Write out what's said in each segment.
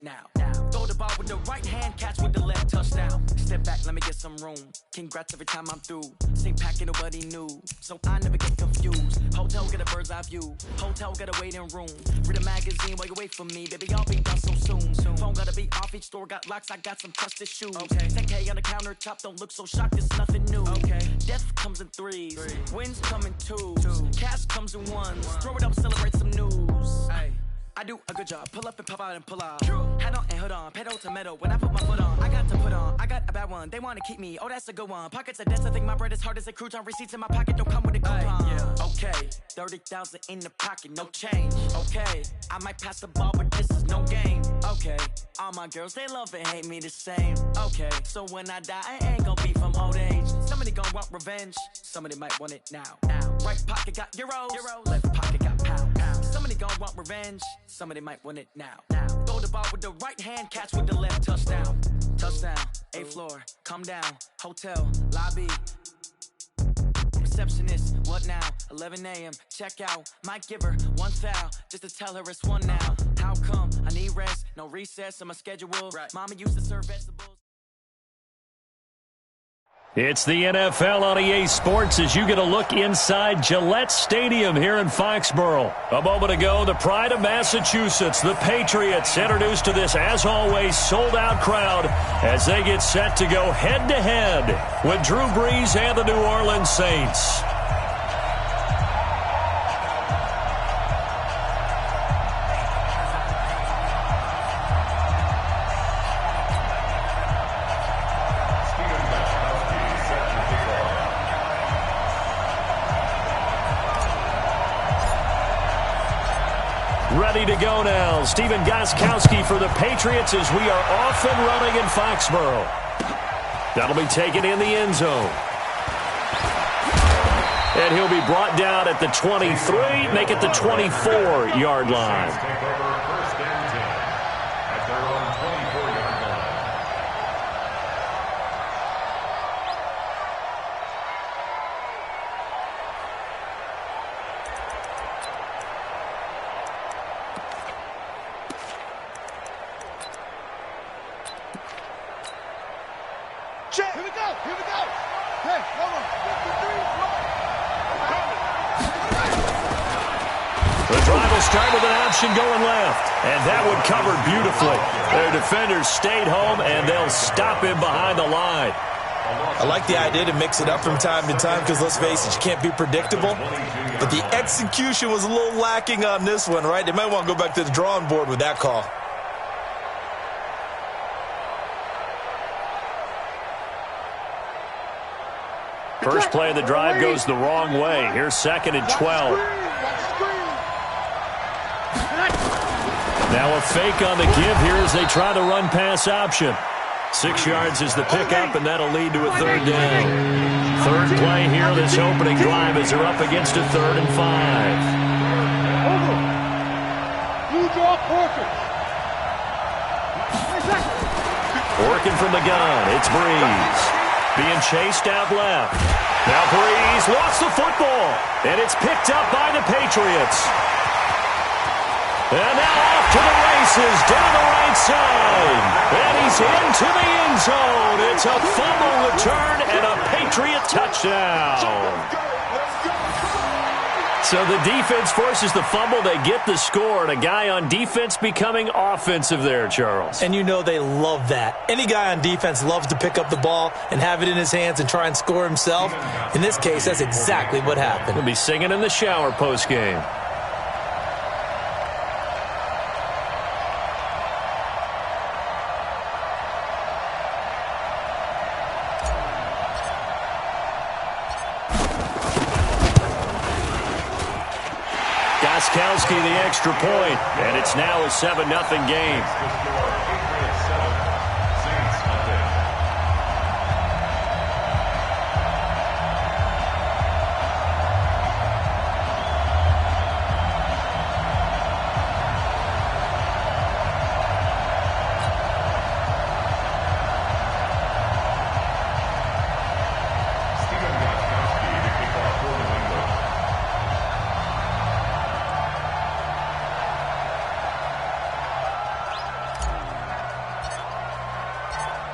now. Throw the ball with the right hand, catch with the left, touchdown. Step back, let me get some room. Congrats every time I'm through. Same pack, ain't nobody new, so I never get confused. Hotel get a bird's eye view. Hotel get a waiting room. Read a magazine while you wait for me, baby. I'll be done so soon. Phone gotta be off, each store got locks. I got some trusted shoes. 10K on the countertop, don't look so shocked. It's nothing new. Death comes in threes. Wins come in twos. Cash comes in ones. Throw it up, celebrate some news. I do a good job. Pull up and pop out and pull out. Head on and hood on. Pedal to metal. When I put my foot on, I got to put on. I got a bad one. They want to keep me. Oh, that's a good one. Pockets are dense. I think my bread is hard as a crouton. Receipts in my pocket don't come with a coupon. Okay, 30,000 in the pocket, no change. Okay, I might pass the ball, but this is no game. Okay, all my girls, they love and hate me the same. Okay, so when I die, I ain't gonna be from old age. Somebody gonna want revenge. Somebody might want it now. Right pocket got euros. Left pocket got pounds. Somebody gonna want revenge. Somebody might want it now. Throw the ball with the right hand, catch with the left, touchdown. Touchdown, 8th floor, come down, hotel, lobby. Receptionist, what now? 11 a.m., check out. Might give her one foul, just to tell her it's one now. How come? I need rest, no recess on my schedule. Mama used to serve vegetables. It's the NFL on EA Sports as you get a look inside Gillette Stadium here in Foxborough. A moment ago, the pride of Massachusetts, the Patriots, introduced to this, as always, sold-out crowd as they get set to go head-to-head with Drew Brees and the New Orleans Saints. Ready to go now. Stephen Gostkowski for the Patriots as we are off and running in Foxborough. That'll be taken in the end zone. And he'll be brought down at the 23, make it the 24-yard line. Here we go. Hey, hold on. The drive will start with an option going left. And that one covered beautifully. Their defenders stayed home, and they'll stop him behind the line. I like the idea to mix it up from time to time because, let's face it, you can't be predictable. But the execution was a little lacking on this one, right? They might want to go back to the drawing board with that call. First play of the drive goes the wrong way. Here's 2nd and 12. Now a fake on the give here as they try the run-pass option. 6 yards is the pickup, and that'll lead to a 3rd down. Third play here, this opening drive, as they're up against a 3rd and 5. Working from the gun, it's Brees. Being chased out left. Now Brees lost the football, and it's picked up by the Patriots. And now off to the races down the right side. And he's into the end zone. It's a fumble return and a Patriot touchdown. So the defense forces the fumble. They get the score, and a guy on defense becoming offensive there, Charles. And you know they love that. Any guy on defense loves to pick up the ball and have it in his hands and try and score himself. In this case, that's exactly what happened. He'll be singing in the shower post-game. Gostkowski the extra point, and it's now a 7-0 game.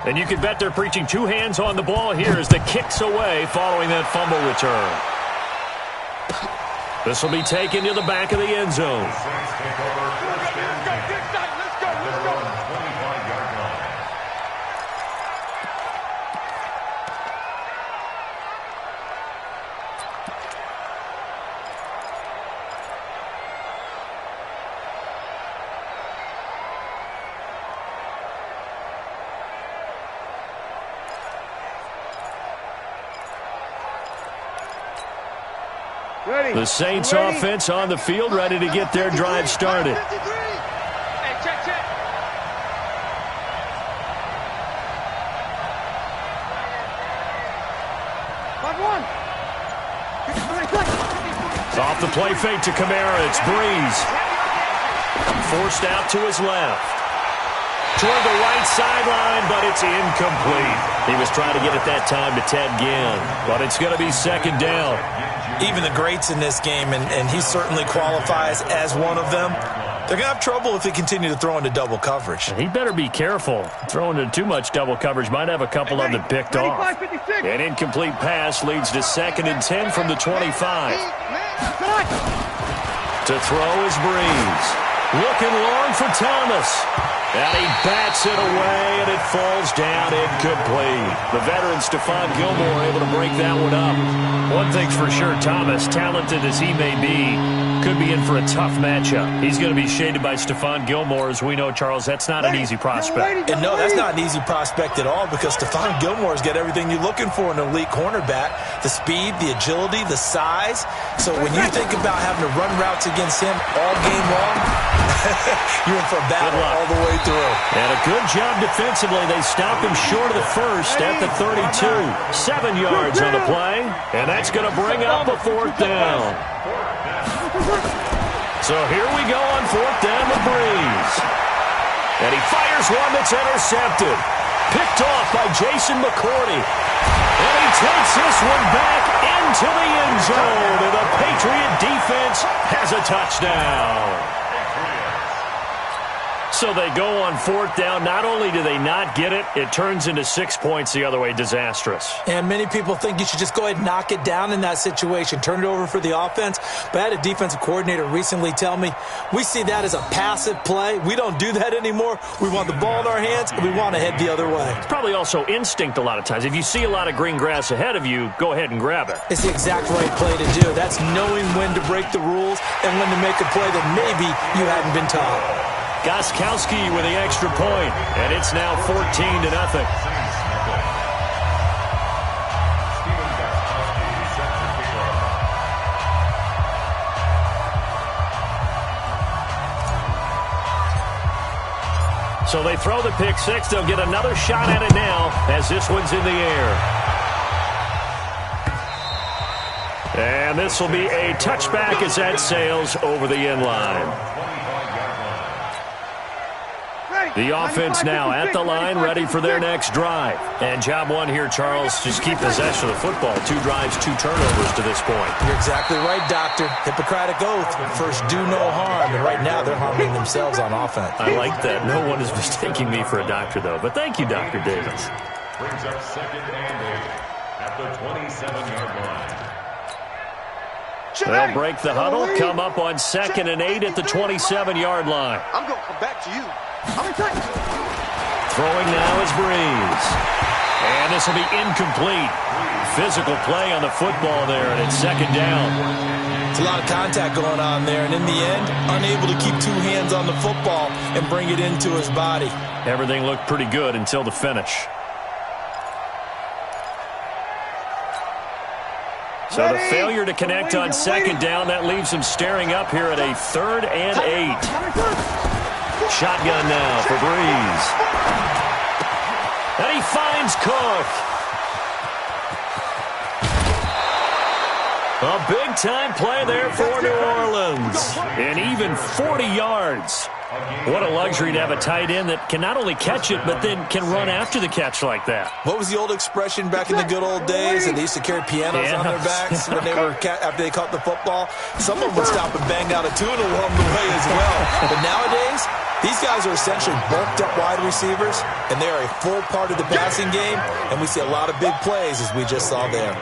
And you can bet they're preaching two hands on the ball here as the kick's away following that fumble return. This will be taken to the back of the end zone. The Saints offense on the field, ready to get their drive started. Off the play fake to Kamara, it's Breeze. Forced out to his left. Toward the right sideline, but it's incomplete. He was trying to get it that time to Ted Ginn, but it's going to be second down. Even the greats in this game, and he certainly qualifies as one of them, they're going to have trouble if they continue to throw into double coverage. He better be careful. Throwing into too much double coverage might have a couple of them picked off. An incomplete pass leads to 2nd and 10 from the 25. To throw is Breeze. Looking long for Thomas. And he bats it away, and it falls down incomplete. The veteran Stephon Gilmore able to break that one up. One thing's for sure, Thomas, talented as he may be, could be in for a tough matchup. He's going to be shaded by Stephon Gilmore. As we know, Charles, that's not an easy prospect. And no, that's not an easy prospect at all, because Stephon Gilmore's got everything you're looking for in an elite cornerback. The speed, the agility, the size. So when you think about having to run routes against him all game long, you're in for a battle all the way through. And a good job defensively. They stopped him short of the first at the 32. 7 yards on the play, and that's going to bring up a 4th down. So here we go on 4th down with Breeze. And he fires one that's intercepted. Picked off by Jason McCourty. And he takes this one back into the end zone. And the Patriot defense has a touchdown. So they go on 4th down. Not only do they not get it, it turns into 6 points the other way. Disastrous. And many people think you should just go ahead and knock it down in that situation. Turn it over for the offense. But I had a defensive coordinator recently tell me, we see that as a passive play. We don't do that anymore. We want the ball in our hands, and we want to head the other way. It's probably also instinct a lot of times. If you see a lot of green grass ahead of you, go ahead and grab it. It's the exact right play to do. That's knowing when to break the rules and when to make a play that maybe you hadn't been taught. Gostkowski with the extra point, and it's now 14-0. So they throw the pick six. They'll get another shot at it now as this one's in the air. And this will be a touchback as that sails over the end line. The offense now at the line, ready for their next drive. And job one here, Charles, just keep possession of the football. 2 drives, 2 turnovers to this point. You're exactly right, Doctor. Hippocratic oath. First, do no harm. And right now, they're harming themselves on offense. I like that. No one is mistaking me for a doctor, though. But thank you, Dr. Davis. Brings up 2nd and 8 at the 27-yard line. They'll break the huddle, come up on 2nd and 8 at the 27-yard line. I'm going to come back to you. Throwing now is Breeze. And this will be incomplete. Physical play on the football there, and it's 2nd down. It's a lot of contact going on there, and in the end, unable to keep 2 hands on the football and bring it into his body. Everything looked pretty good until the finish. So the failure to connect on 2nd down, that leaves him staring up here at a 3rd and 8. Shotgun now for Breeze. And he finds Cook. A big-time play there for New Orleans. And even 40 yards. What a luxury to have a tight end that can not only catch it, but then can run after the catch like that. What was the old expression back in the good old days? And they used to carry pianos on their backs when they were after they caught the football. Someone would stop and bang out a tune along the way as well. But nowadays, These guys are essentially bulked up wide receivers, and they are a full part of the passing game, and we see a lot of big plays as we just saw there.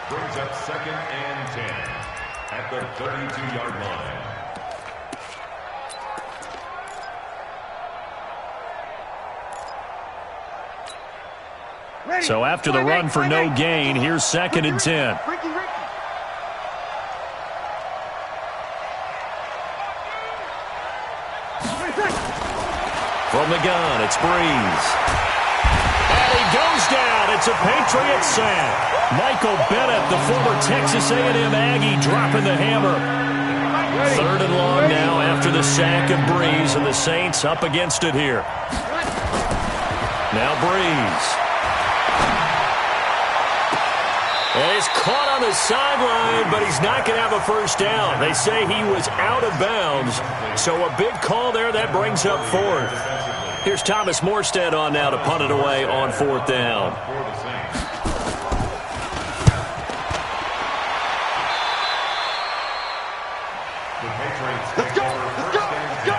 Brings up 2nd and 10 at the 32-yard line. So after the run for no gain, here's 2nd and 10. From the gun, it's Breeze. And he goes down. It's a Patriot sack. Michael Bennett, the former Texas A&M Aggie, dropping the hammer. 3rd and long now after the sack of Breeze, and the Saints up against it here. Now Breeze. And he's caught on the sideline, but he's not going to have a first down. They say he was out of bounds. So a big call there. That brings up 4th. Here's Thomas Morstead on now to punt it away on 4th down. Let's go! Let's go! Let's go!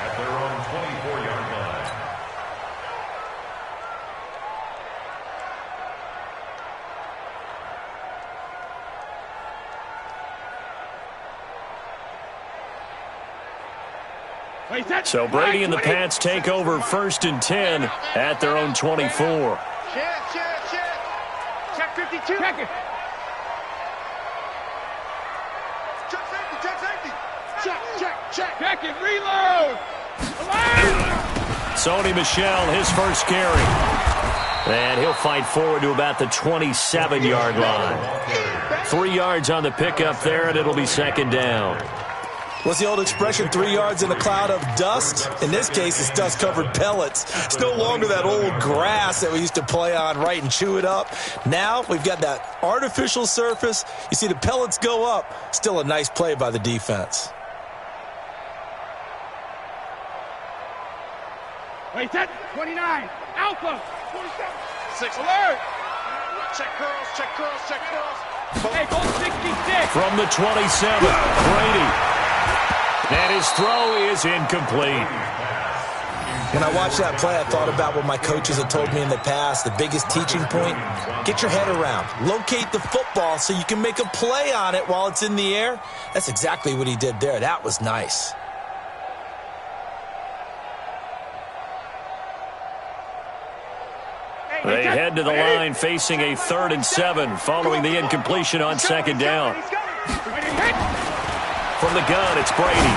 At their own 24-yard line. So Brady and the Pats take over 1st and 10 at their own 24. Check 52. Check it. Check safety. Check safety. Check it. Reload. Sony Michel, his first carry. And he'll fight forward to about the 27-yard line. 3 yards on the pickup there, and it'll be 2nd down. What's the old expression, 3 yards in a cloud of dust? In this case, it's dust-covered pellets. It's no longer that old grass that we used to play on, right, and chew it up. Now we've got that artificial surface. You see the pellets go up. Still a nice play by the defense. Wait, that 29. Alpha. 47. 6 alert. Check girls. Hey, goal 66. From the 27, Brady. And his throw is incomplete. When I watched that play, I thought about what my coaches had told me in the past. The biggest teaching point, get your head around. Locate the football so you can make a play on it while it's in the air. That's exactly what he did there. That was nice. They head to the line facing a 3rd and 7 following the incompletion on 2nd down. From the gun, it's Brady.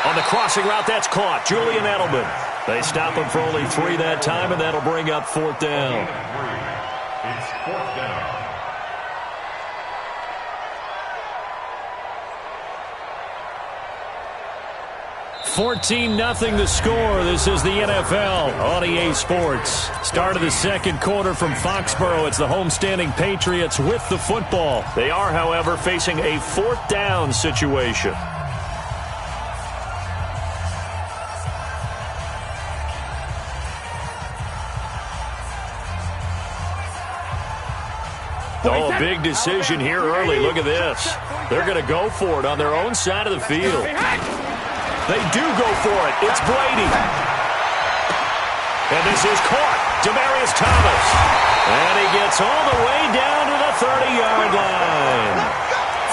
On the crossing route, that's caught. Julian Edelman. They stop him for only 3 that time, and that'll bring up 4th down. It's 4th down. 14-0 the score. This is the NFL on EA Sports. Start of the 2nd quarter from Foxborough. It's the homestanding Patriots with the football. They are, however, facing a 4th down situation. Oh, a big decision here early. Look at this. They're going to go for it on their own side of the field. They do go for it. It's Brady. And this is caught. Demaryius Thomas. And he gets all the way down to the 30-yard line.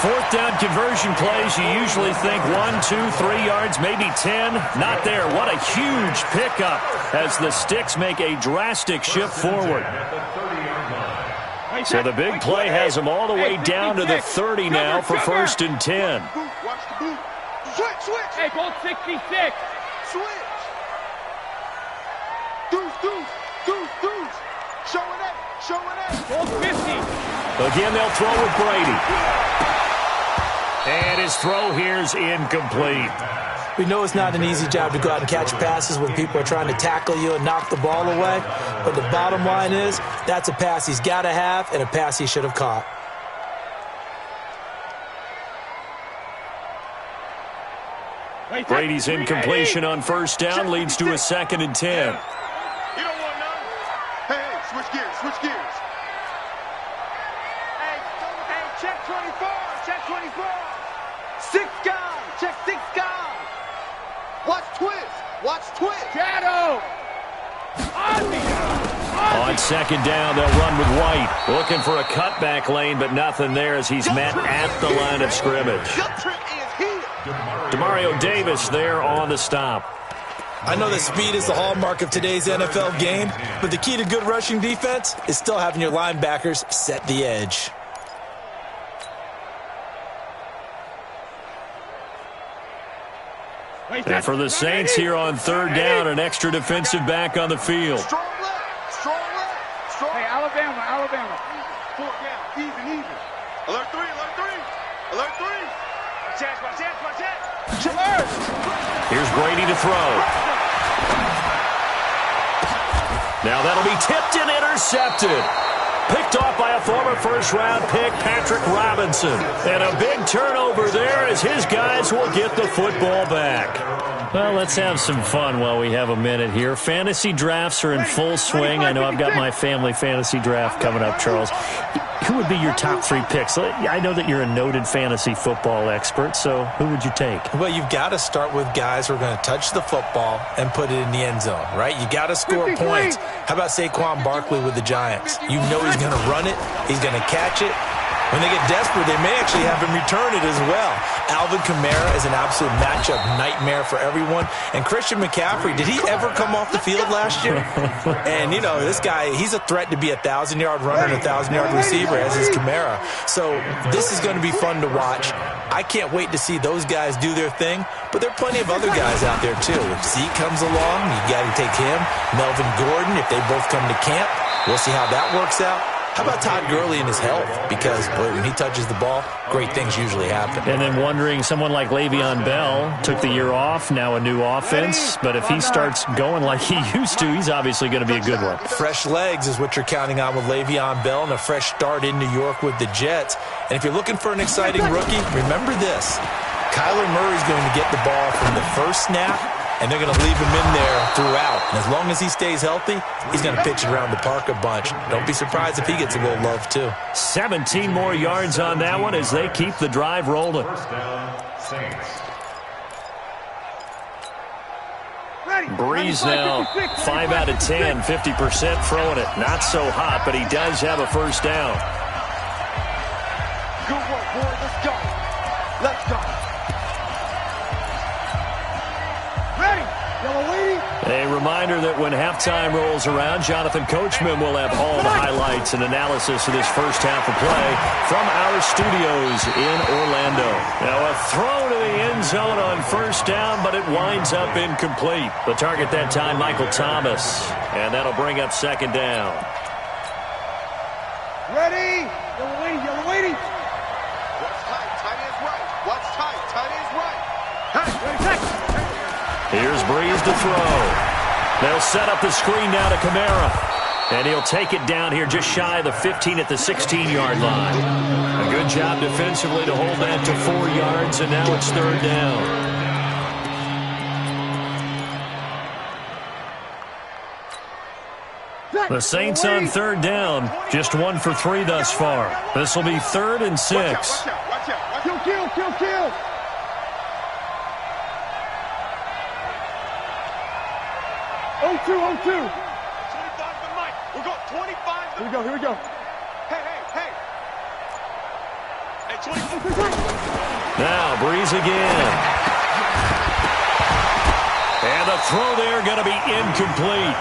4th down conversion plays, you usually think 1, 2, 3 yards, maybe 10. Not there. What a huge pickup as the Sticks make a drastic shift forward. So the big play has them all the way down to the 30 now for 1st and 10. Watch the boot. Switch. Hey, goal 66. Switch. Deuce. Showing it. Goal 50. Again, they'll throw with Brady. And his throw here's incomplete. We know it's not an easy job to go out and catch passes when people are trying to tackle you and knock the ball away. But the bottom line is, that's a pass he's got to have and a pass he should have caught. Brady's incompletion on 1st down leads to a 2nd and 10. You don't want none. Hey, switch gears. Hey, check 24. 6 guys. Check 6 guys. Watch twist. Watch twist. Shadow. On second down, they'll run with White. Looking for a cutback lane, but nothing there as he's met at the line of scrimmage. Demario Davis there on the stop. I know that speed is the hallmark of today's NFL game, but the key to good rushing defense is still having your linebackers set the edge. And for the Saints here on third down, an extra defensive back on the field. Strong left. Strong left. Strong. Hey, Alabama. Fourth down. Even. Alert three. Watch out. Here's Brady to throw. Now that'll be tipped and intercepted. Picked off by a former first-round pick, Patrick Robinson. And a big turnover there as his guys will get the football back. Well, let's have some fun while we have a minute here. Fantasy drafts are in full swing. I know I've got my family fantasy draft coming up, Charles. Who would be your top 3 picks? I know that you're a noted fantasy football expert, so who would you take? Well, you've got to start with guys who are going to touch the football and put it in the end zone, right? You got to score points. How about Saquon Barkley with the Giants? You know he's going to run it. He's going to catch it. When they get desperate, they may actually have him return it as well. Alvin Kamara is an absolute matchup nightmare for everyone. And Christian McCaffrey, did he ever come off the field last year? And, you know, this guy, he's a threat to be a 1,000-yard runner and a 1,000-yard receiver, as is Kamara. So this is going to be fun to watch. I can't wait to see those guys do their thing. But there are plenty of other guys out there, too. If Zeke comes along, you got to take him. Melvin Gordon, if they both come to camp, we'll see how that works out. How about Todd Gurley and his health? Because, boy, when he touches the ball, great things usually happen. And then wondering, someone like Le'Veon Bell took the year off, now a new offense. But if he starts going like he used to, he's obviously going to be a good one. Fresh legs is what you're counting on with Le'Veon Bell and a fresh start in New York with the Jets. And if you're looking for an exciting rookie, remember this. Kyler Murray's going to get the ball from the first snap, and they're going to leave him in there throughout. And as long as he stays healthy, he's going to pitch it around the park a bunch. Don't be surprised if he gets a little love, too. 17 more yards on that one as they keep the drive rolling. First down, Saints. Breeze now, 5 out of 10, 50% throwing it. Not so hot, but he does have a first down. Good work, boys. Let's go. A reminder that when halftime rolls around, Jonathan Coachman will have all the highlights and analysis of this first half of play from our studios in Orlando. Now a throw to the end zone on first down, but it winds up incomplete. The target that time, Michael Thomas, and that'll bring up second down. Ready? Yellow waiting. Watch tight, tight is right. Watch tight, tight is right. Hey, ready, Here's Breeze to throw. They'll set up the screen now to Kamara. And he'll take it down here just shy of the 15 at the 16-yard line. A good job defensively to hold that to 4 yards, and now it's third down. The Saints on third down, just 1 for 3 thus far. This will be 3rd and 6. Watch out. Kill. 0-2. 25 to Mike. We're going 25 to... Here we go. Hey. Hey, 25. Now, Breeze again. And the throw there going to be incomplete.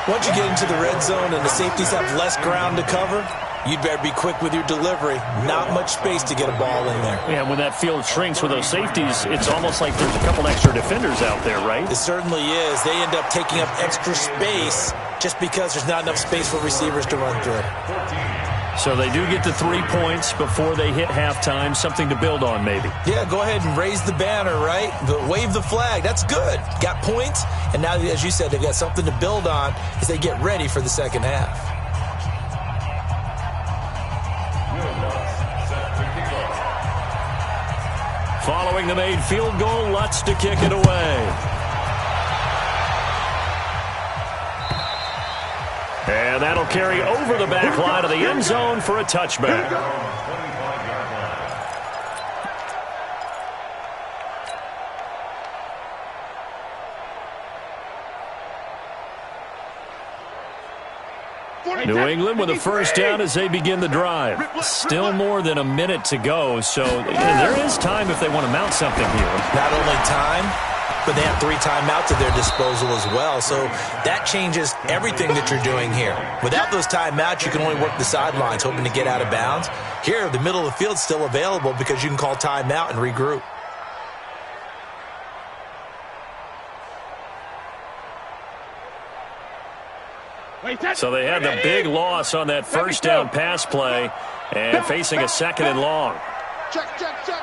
Once you get into the red zone and the safeties have less ground to cover, you'd better be quick with your delivery. Not much space to get a ball in there. Yeah, when that field shrinks with those safeties, it's almost like there's a couple extra defenders out there, right? It certainly is. They end up taking up extra space just because there's not enough space for receivers to run through. So they do get to 3 points before they hit halftime, something to build on maybe. Yeah, go ahead and raise the banner, right? Wave the flag. That's good. Got points, and now, as you said, they've got something to build on as they get ready for the second half. Following the made field goal, Lutz to kick it away. And that'll carry over the back line of the end zone for a touchback. New England with a first down as they begin the drive. Still more than a minute to go, so there is time if they want to mount something here. Not only time, but they have 3 timeouts at their disposal as well, so that changes everything that you're doing here. Without those timeouts, you can only work the sidelines, hoping to get out of bounds. Here, the middle of the field's still available because you can call timeout and regroup. So they had the big loss on that first down pass play and facing a second and long. Check. Kill. Check.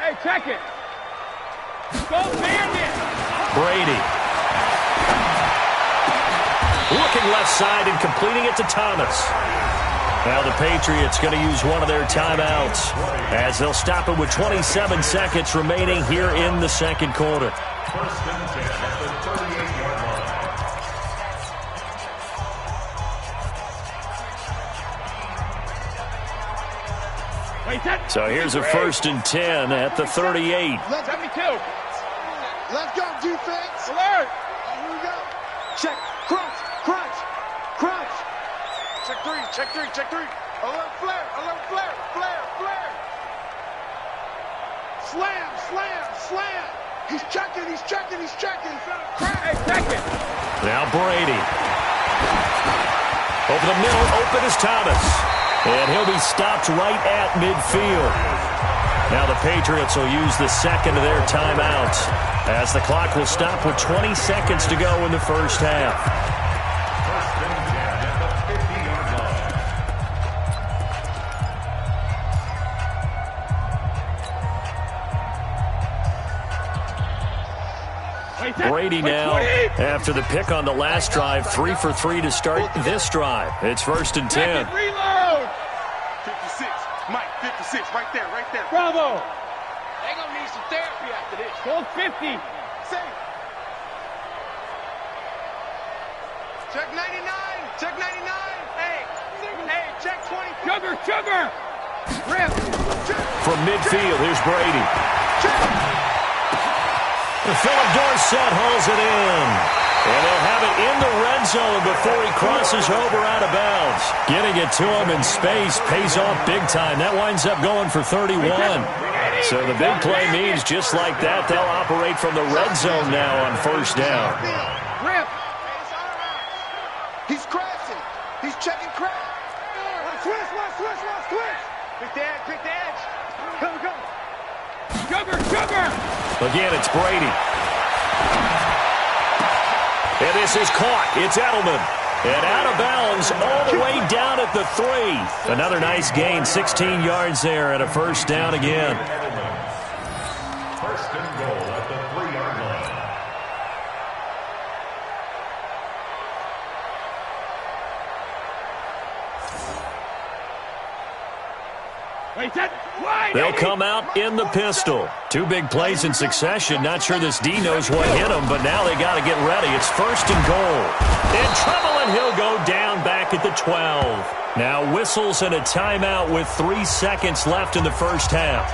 Hey, check it. Go, man. Brady. Looking left side and completing it to Thomas. Now the Patriots going to use one of their timeouts as they'll stop it with 27 seconds remaining here in the second quarter. First and 10 at the 38-yard line. So here's a first and 10 at the 38. Let's go, defense. Alert. Here we go. Check. Crunch. Check three. Alert, flare. Slam. He's checking. Hey, check it. Now Brady. Over the middle, open is Thomas. And he'll be stopped right at midfield. Now the Patriots will use the second of their timeouts as the clock will stop with 20 seconds to go in the first half. First and 10 at the 50-yard line. Brady now, after the pick on the last drive, 3 for 3 to start this drive. It's first and 10. Reload. 56. Mike, 56. Right there. Bravo. They're going to need some therapy after this. Go 50. Safe. Check 99. Hey, check 20. Sugar. Rip. From midfield, here's Brady. Philip Dorsett hauls it in. And they'll have it in the red zone before he crosses over out of bounds. Getting it to him in space pays off big time. That winds up going for 31. So the big play means just like that, they'll operate from the red zone now on first down. Rip. He's crashing. He's checking crash. Switch. Pick the edge. Go. Sugar. Again, it's Brady. And this is caught. It's Edelman. And out of bounds all the way down at the 3. Another nice gain, 16 yards there and a first down again. First and goal at the 3-yard line. They'll come out in the pistol. 2 big plays in succession. Not sure this D knows what hit him, but now they got to get ready. It's first and goal. In trouble, and he'll go down back at the 12. Now whistles and a timeout with 3 seconds left in the first half.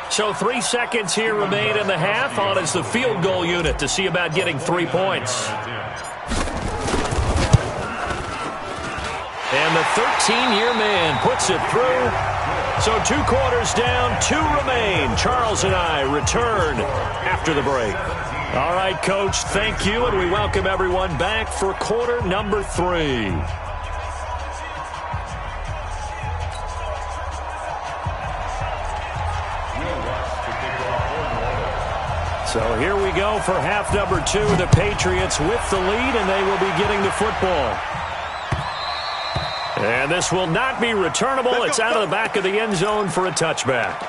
So 3 seconds here remain in the half. On is the field goal unit to see about getting 3 points. And the 13-year man puts it through. So 2 quarters down, 2 remain. Charles and I return after the break. All right, Coach, thank you, and we welcome everyone back for quarter number 3. So here we go for half number 2. The Patriots with the lead, and they will be getting the football. And this will not be returnable. It's out of the back of the end zone for a touchback.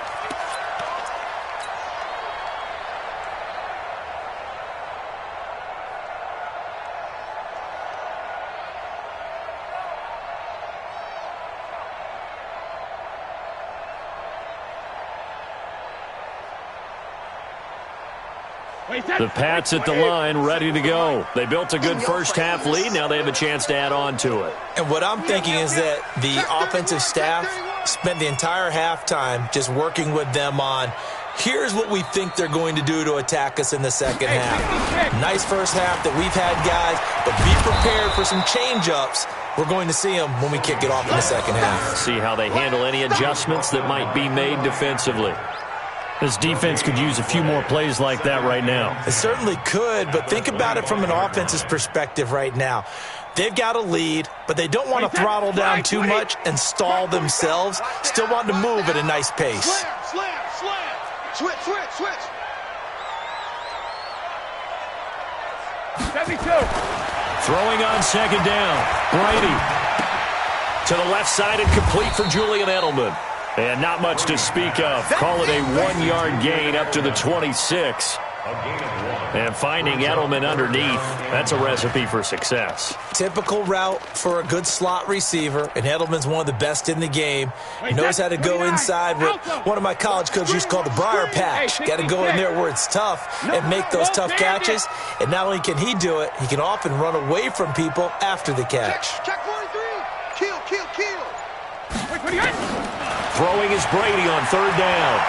The Pats at the line, ready to go. They built a good first-half lead. Now they have a chance to add on to it. And what I'm thinking is that the offensive staff spent the entire halftime just working with them on, here's what we think they're going to do to attack us in the second half. Nice first half that we've had, guys, but be prepared for some change-ups. We're going to see them when we kick it off in the second half. See how they handle any adjustments that might be made defensively. This defense could use a few more plays like that right now. It certainly could, but think about it from an offense's perspective right now. They've got a lead, but they don't want to throttle down too much and stall themselves. Still want to move at a nice pace. Slam. Switch. 72. Throwing on second down. Brady to the left side and complete for Julian Edelman. And not much to speak of. Call it a 1-yard gain up to the 26. And finding Edelman underneath, that's a recipe for success. Typical route for a good slot receiver, and Edelman's one of the best in the game. He knows how to go inside what one of my college coaches used to call the briar patch. Got to go in there where it's tough and make those tough catches. And not only can he do it, he can often run away from people after the catch. Check 43. Kill. Throwing is Brady on third down.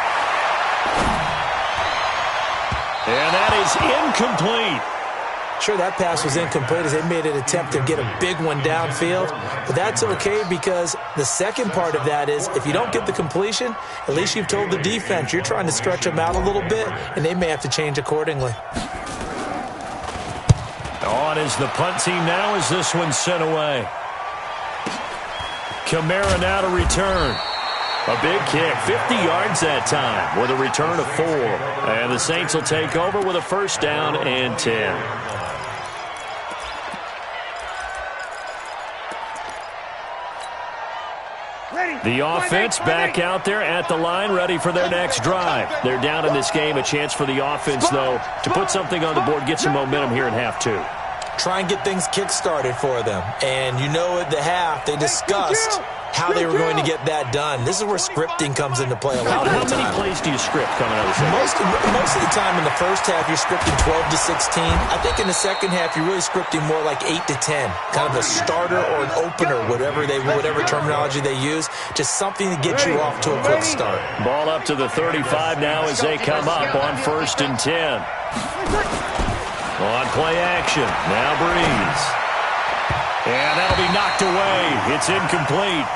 And that is incomplete. Sure, that pass was incomplete as they made an attempt to get a big one downfield. But that's okay because the second part of that is if you don't get the completion, at least you've told the defense you're trying to stretch them out a little bit, and they may have to change accordingly. On is the punt team now as this one's sent away. Kamara now to return. A big kick, 50 yards that time with a return of 4. And the Saints will take over with a first down and 10. The offense back out there at the line, ready for their next drive. They're down in this game. A chance for the offense, though, to put something on the board, get some momentum here in half 2. Try and get things kick-started for them. And you know at the half, they discussed how they were going to get that done. This is where scripting comes into play a lot of the time. How many plays do you script coming out of the second? Most of the time in the first half, you're scripting 12 to 16. I think in the second half, you're really scripting more like 8 to 10. Kind of a starter or an opener, whatever terminology they use. Just something to get you off to a quick start. Ball up to the 35 now as they come up on first and 10. On play action, now Breeze. And that'll be knocked away. It's incomplete.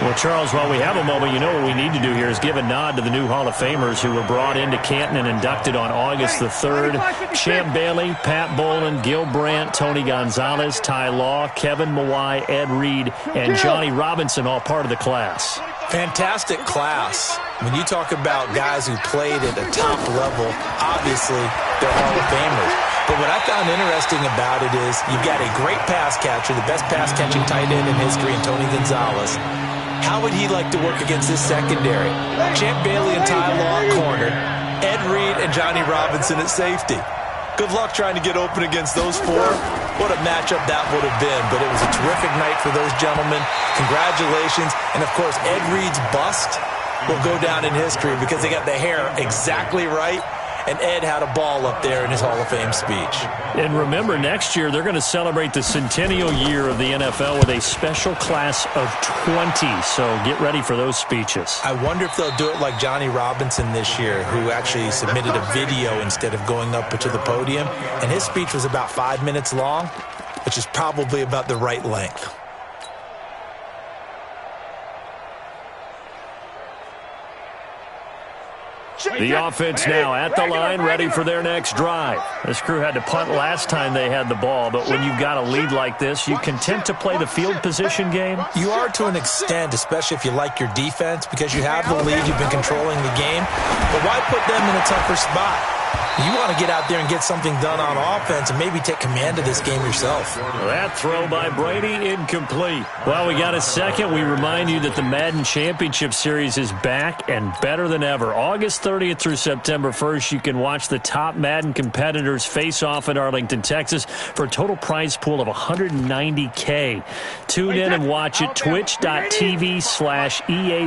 Well, Charles, while we have a moment, you know what we need to do here is give a nod to the new Hall of Famers who were brought into Canton and inducted on August the 3rd. Champ Bailey, Pat Bolin, Gil Brandt, Tony Gonzalez, Ty Law, Kevin Mawai, Ed Reed, and Johnny Robinson, all part of the class. Fantastic class. When you talk about guys who played at the top level, obviously they're Hall of Famers. But what I found interesting about it is you've got a great pass catcher, the best pass-catching tight end in history, in Tony Gonzalez. How would he like to work against this secondary? Champ Bailey and Ty Law at corner, Ed Reed and Johnny Robinson at safety. Good luck trying to get open against those 4. What a matchup that would have been. But it was a terrific night for those gentlemen. Congratulations. And, of course, Ed Reed's bust will go down in history because they got the hair exactly right. And Ed had a ball up there in his Hall of Fame speech. And remember, next year they're going to celebrate the centennial year of the NFL with a special class of 20. So get ready for those speeches. I wonder if they'll do it like Johnny Robinson this year, who actually submitted a video instead of going up to the podium. And his speech was about 5 minutes long, which is probably about the right length. The offense now at the line, ready for their next drive. This crew had to punt last time they had the ball, but when you've got a lead like this, you content to play the field position game? You are to an extent, especially if you like your defense, because you have the lead, you've been controlling the game. But why put them in a tougher spot? You want to get out there and get something done on offense and maybe take command of this game yourself. That throw by Brady, incomplete. Well, we got a second. We remind you that the Madden Championship Series is back and better than ever. August 30th through September 1st, you can watch the top Madden competitors face off in Arlington, Texas for a total prize pool of $190K. Tune in and watch it, twitch.tv/EA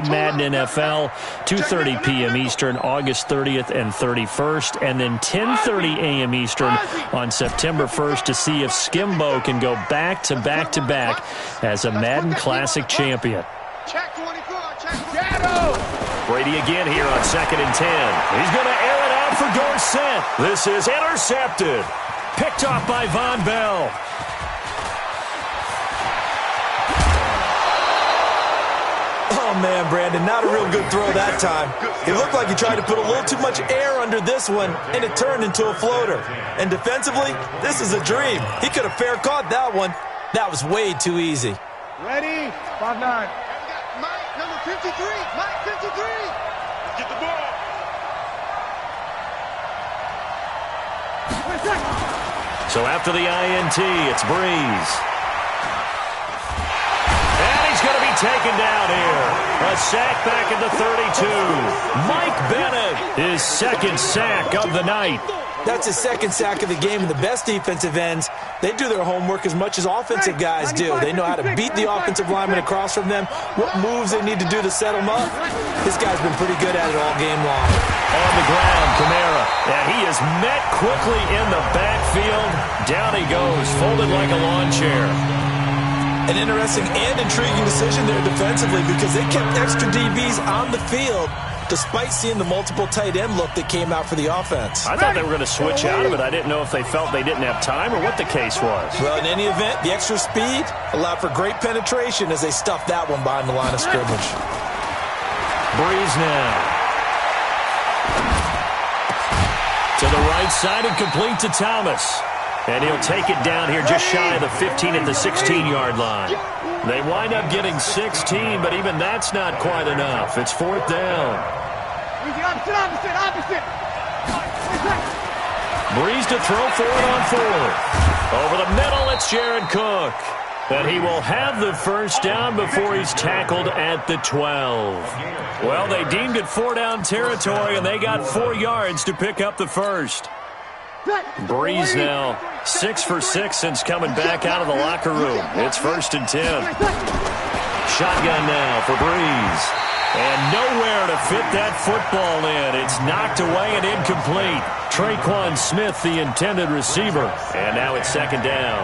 Madden NFL, 2:30 p.m. Eastern, August 30th and 31st. and then 10:30 a.m. Eastern on September 1st to see if Skimbo can go back-to-back-to-back as a Madden Classic champion. Check 24, check shadow. Brady again here on 2nd and 10. He's going to air it out for Dorsett. This is intercepted. Picked off by Von Bell. Oh, man, Brandon, not a real good throw that time. It looked like he tried to put a little too much air under this one, and it turned into a floater. And defensively, this is a dream. He could have fair caught that one. That was way too easy. Ready? 5-9. Mike, number 53. Mike, 53. Get the ball. So after the INT, it's Breeze. And he's going to be taken down here. A sack back at the 32. Mike Bennett, his second sack of the night. That's his second sack of the game, and the best defensive ends, they do their homework as much as offensive guys do. They know how to beat the offensive lineman across from them, what moves they need to do to set them up. This guy's been pretty good at it all game long. On the ground, Kamara. And he is met quickly in the backfield. Down he goes, folded like a lawn chair. An interesting and intriguing decision there defensively because they kept extra DBs on the field despite seeing the multiple tight end look that came out for the offense. I thought they were going to switch out of it. I didn't know if they felt they didn't have time or what the case was. Well, in any event, the extra speed allowed for great penetration as they stuffed that one behind the line of scrimmage. Breeze now. To the right side and complete to Thomas. And he'll take it down here just shy of the 15 at the 16-yard line. They wind up getting 16, but even that's not quite enough. It's 4th down. Opposite. Breeze to throw for it on 4th. Over the middle, it's Jared Cook. And he will have the first down before he's tackled at the 12. Well, they deemed it 4-down territory, and they got 4 yards to pick up the first. Breeze now 6 for 6 since coming back out of the locker room. It's 1st and 10. Shotgun now for Breeze. And nowhere to fit that football in. It's knocked away and incomplete. Traquan Smith, the intended receiver. And now it's 2nd down.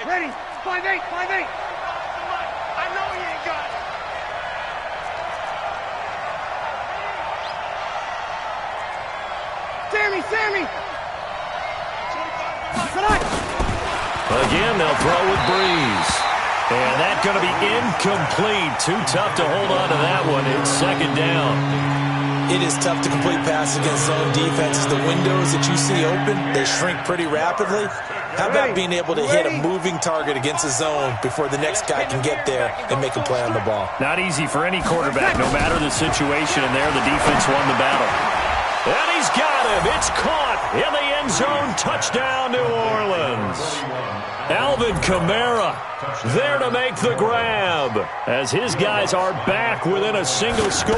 Ready? 5-8, 5-8. I know he ain't got it. Sammy! Again, they'll throw with Breeze. And that's going to be incomplete. Too tough to hold on to that one. It's 2nd down. It is tough to complete passes against zone defenses. The windows that you see open, they shrink pretty rapidly. How about being able to hit a moving target against a zone before the next guy can get there and make a play on the ball? Not easy for any quarterback, no matter the situation. And there, the defense won the battle. And he's got him. It's caught in the end zone. Touchdown, New Orleans. Alvin Kamara there to make the grab as his guys are back within a single score.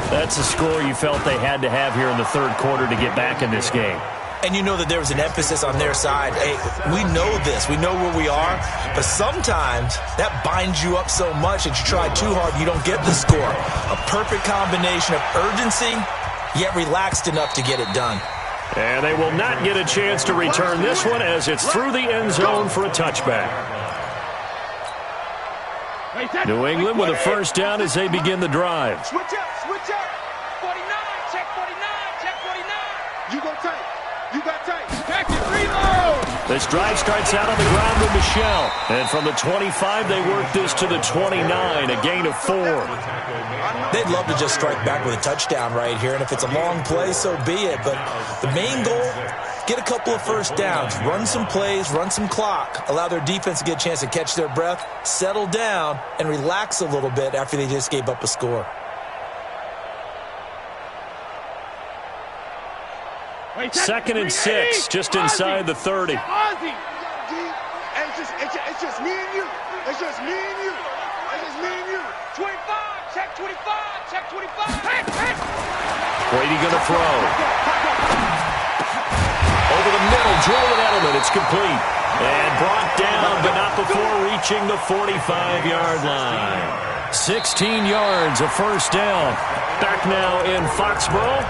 That's a score you felt they had to have here in the 3rd quarter to get back in this game. And you know that there was an emphasis on their side. Hey, we know this. We know where we are. But sometimes that binds you up so much that you try too hard, you don't get the score. A perfect combination of urgency, yet relaxed enough to get it done. And they will not get a chance to return this one as it's through the end zone for a touchback. New England with a first down as they begin the drive. Switch up. 49, check 49. You go tight. You got tight. Back it, reload. This drive starts out on the ground with Michelle. And from the 25, they work this to the 29, a gain of 4. They'd love to just strike back with a touchdown right here, and if it's a long play, so be it. But the main goal, get a couple of first downs, run some plays, run some clock, allow their defense to get a chance to catch their breath, settle down, and relax a little bit after they just gave up a score. Second and 6, just inside the 30. It's just me and you. It's just me and you. 25, check 25. Hey. Brady going to throw. Over the middle, Julian Edelman, it's complete. And brought down, but not before reaching the 45-yard line. 16 yards, a first down. Back now in Foxborough.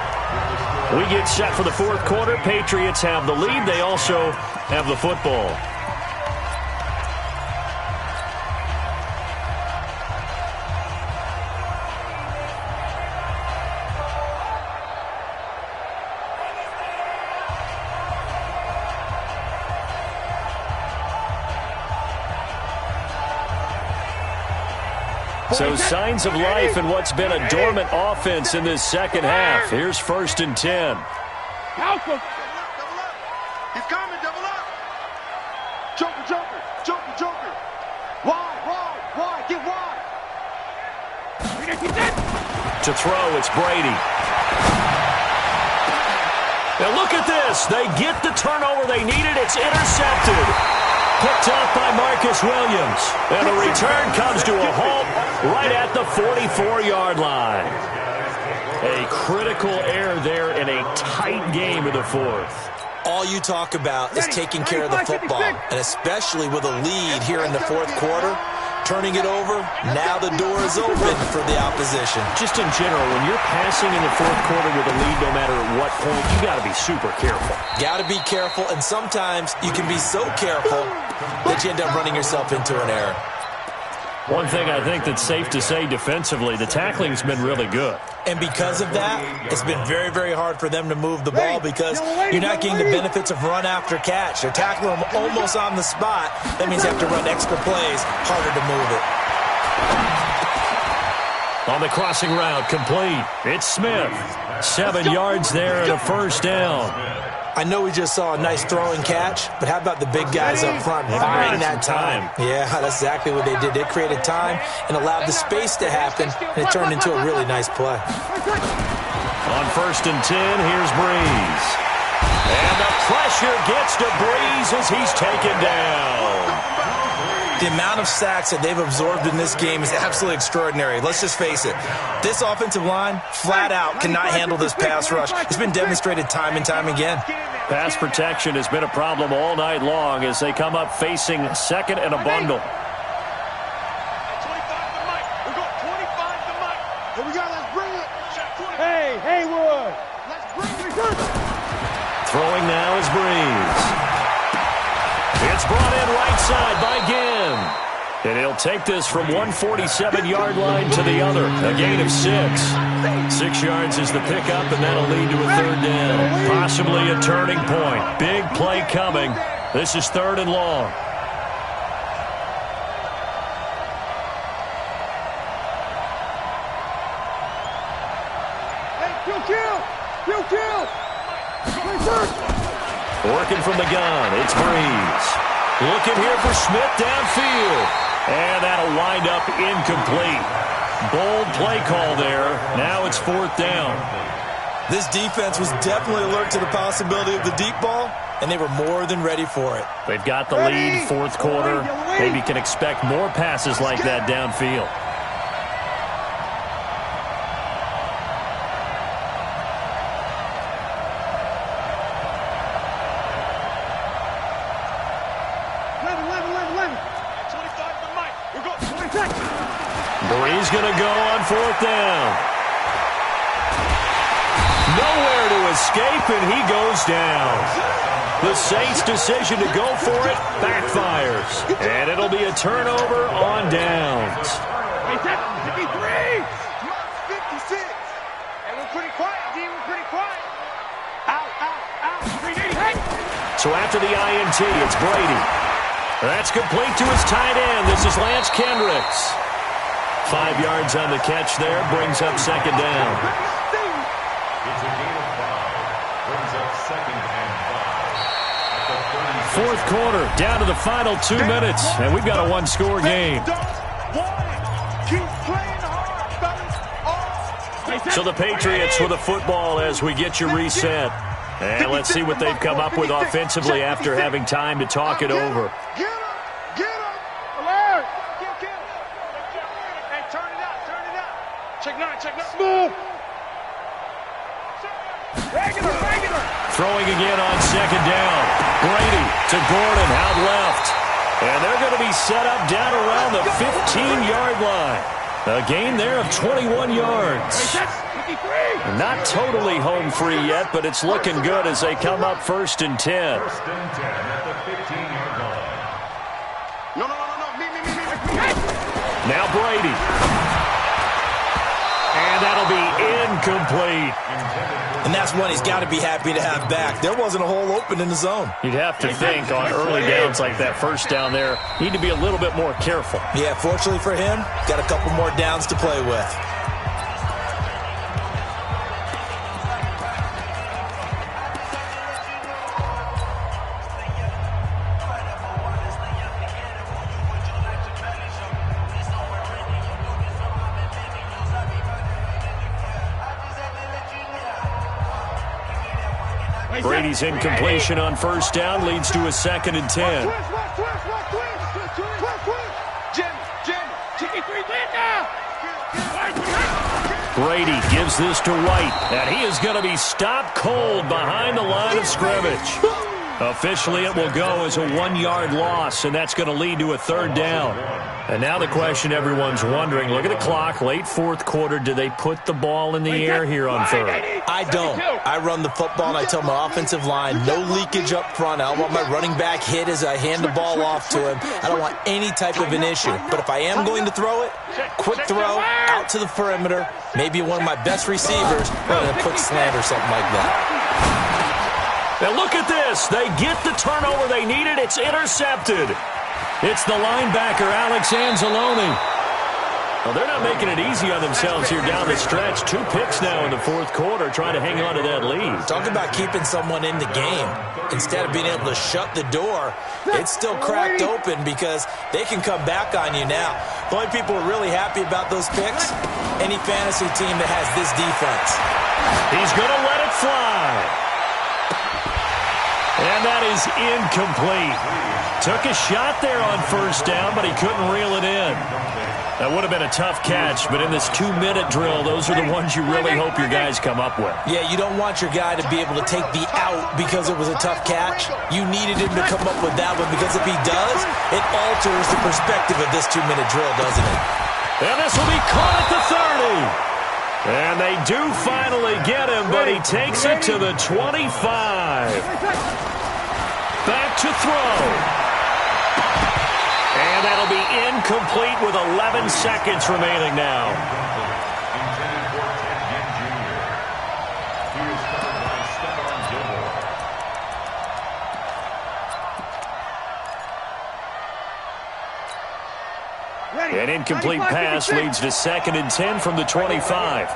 We get set for the fourth quarter. Patriots have the lead. They also have the football. So signs of life in what's been a dormant offense in this second half. Here's 1st and 10. Help him. Double up. He's coming. Double up. Joker, Joker. Joker, Joker. Wide. Get wide. To throw, it's Brady. Now look at this. They get the turnover they needed. It's intercepted. Picked up by Marcus Williams. And the return comes to a halt right at the 44-yard line. A critical error there in a tight game of the fourth. All you talk about is taking care of the football, and especially with a lead here in the fourth quarter, turning it over, now the door is open for the opposition. Just in general, when you're passing in the fourth quarter with a lead, no matter at what point, you got to be super careful. Got to be careful, and sometimes you can be so careful that you end up running yourself into an error. One thing I think that's safe to say defensively, the tackling's been really good. And because of that, it's been very, very hard for them to move the ball because you're not getting the benefits of run after catch. They're tackling them almost on the spot. That means they have to run extra plays, harder to move it. On the crossing route, complete. It's Smith. 7 yards there and a first down. I know we just saw a nice throwing catch, but how about the big guys up front buying that time? Yeah, that's exactly what they did. They created time and allowed the space to happen, and it turned into a really nice play. On 1st and 10, here's Breeze. And the pressure gets to Breeze as he's taken down. The amount of sacks that they've absorbed in this game is absolutely extraordinary. Let's just face it. This offensive line, flat out, cannot handle this pass rush. It's been demonstrated time and time again. Pass protection has been a problem all night long as they come up facing second and a bundle. 25 to Mike. We got 25 to Mike. Here we go. Let's bring it. Hey, Haywood. Let's bring it. Throwing now is Breeze. It's brought in right side by Ginn. And he'll take this from 147-yard line to the other. A gain of 6. 6 yards is the pickup, and that'll lead to a third down. Possibly a turning point. Big play coming. This is 3rd and long. Working from the gun, it's Breeze. Looking here for Smith downfield. And that'll wind up incomplete. Bold play call there. Now it's 4th down. This defense was definitely alert to the possibility of the deep ball, and they were more than ready for it. They've got the lead, fourth quarter. Maybe can expect more passes like that downfield. Breeze going to go on 4th down. Nowhere to escape, and he goes down. The Saints' decision to go for it backfires. And it'll be a turnover on downs. 53! 56! And we're pretty quiet, D. We're pretty quiet. Out. 3D. So after the INT, it's Brady. That's complete to his tight end. This is Lance Kendricks. 5 yards on the catch there. Brings up 2nd down. It's a gain of 5. Brings up 2nd and 5. Fourth quarter, down to the final 2 minutes. And we've got a one-score game. So the Patriots with a football as we get you reset. And let's see what they've come up with offensively after having time to talk it over. Get him! Alert! Get him! Hey, turn it out! Check 9. Smooth! Regular! Throwing again on 2nd down. Brady to Gordon out left. And they're going to be set up down around the 15-yard line. A gain there of 21 yards. Not totally home free yet, but it's looking good as they come up 1st and 10. First and 10 at the 15-yard line. No. Me. Now Brady. And that'll be incomplete. And that's one he's got to be happy to have back. There wasn't a hole open in the zone. You'd have to think on early downs like that, first down there, need to be a little bit more careful. Yeah, fortunately for him, got a couple more downs to play with. Brady's incompletion on first down leads to a 2nd and 10. Brady gives this to White, and he is going to be stopped cold behind the line of scrimmage. Officially, it will go as a 1-yard loss, and that's going to lead to a 3rd down. And now the question everyone's wondering, look at the clock, late 4th quarter, do they put the ball in the air here on 3rd? I don't. I run the football, and I tell my offensive line, no leakage up front. I don't want my running back hit as I hand the ball off to him. I don't want any type of an issue. But if I am going to throw it, quick throw, out to the perimeter, maybe one of my best receivers, or a quick slant or something like that. Now look at this. They get the turnover they needed. It's intercepted. It's the linebacker, Alex Anzalone. Well, they're not making it easy on themselves here down the stretch. 2 picks now in the 4th quarter, trying to hang on to that lead. Talk about keeping someone in the game. Instead of being able to shut the door, it's still cracked open because they can come back on you now. The only people who are really happy about those picks, any fantasy team that has this defense. He's going to let it fly. And that is incomplete. Took a shot there on first down, but he couldn't reel it in. That would have been a tough catch, but in this 2-minute drill, those are the ones you really hope your guys come up with. Yeah, you don't want your guy to be able to take the out because it was a tough catch. You needed him to come up with that one because if he does, it alters the perspective of this 2-minute drill, doesn't it? And this will be caught at the 30. And they do finally get him, but he takes it to the 25. Back to throw. And that'll be incomplete with 11 seconds remaining now. Intended for Ted Ginn Jr. Here's covered by Stephon Gilmore. An incomplete pass leads to 2nd and 10 from the 25.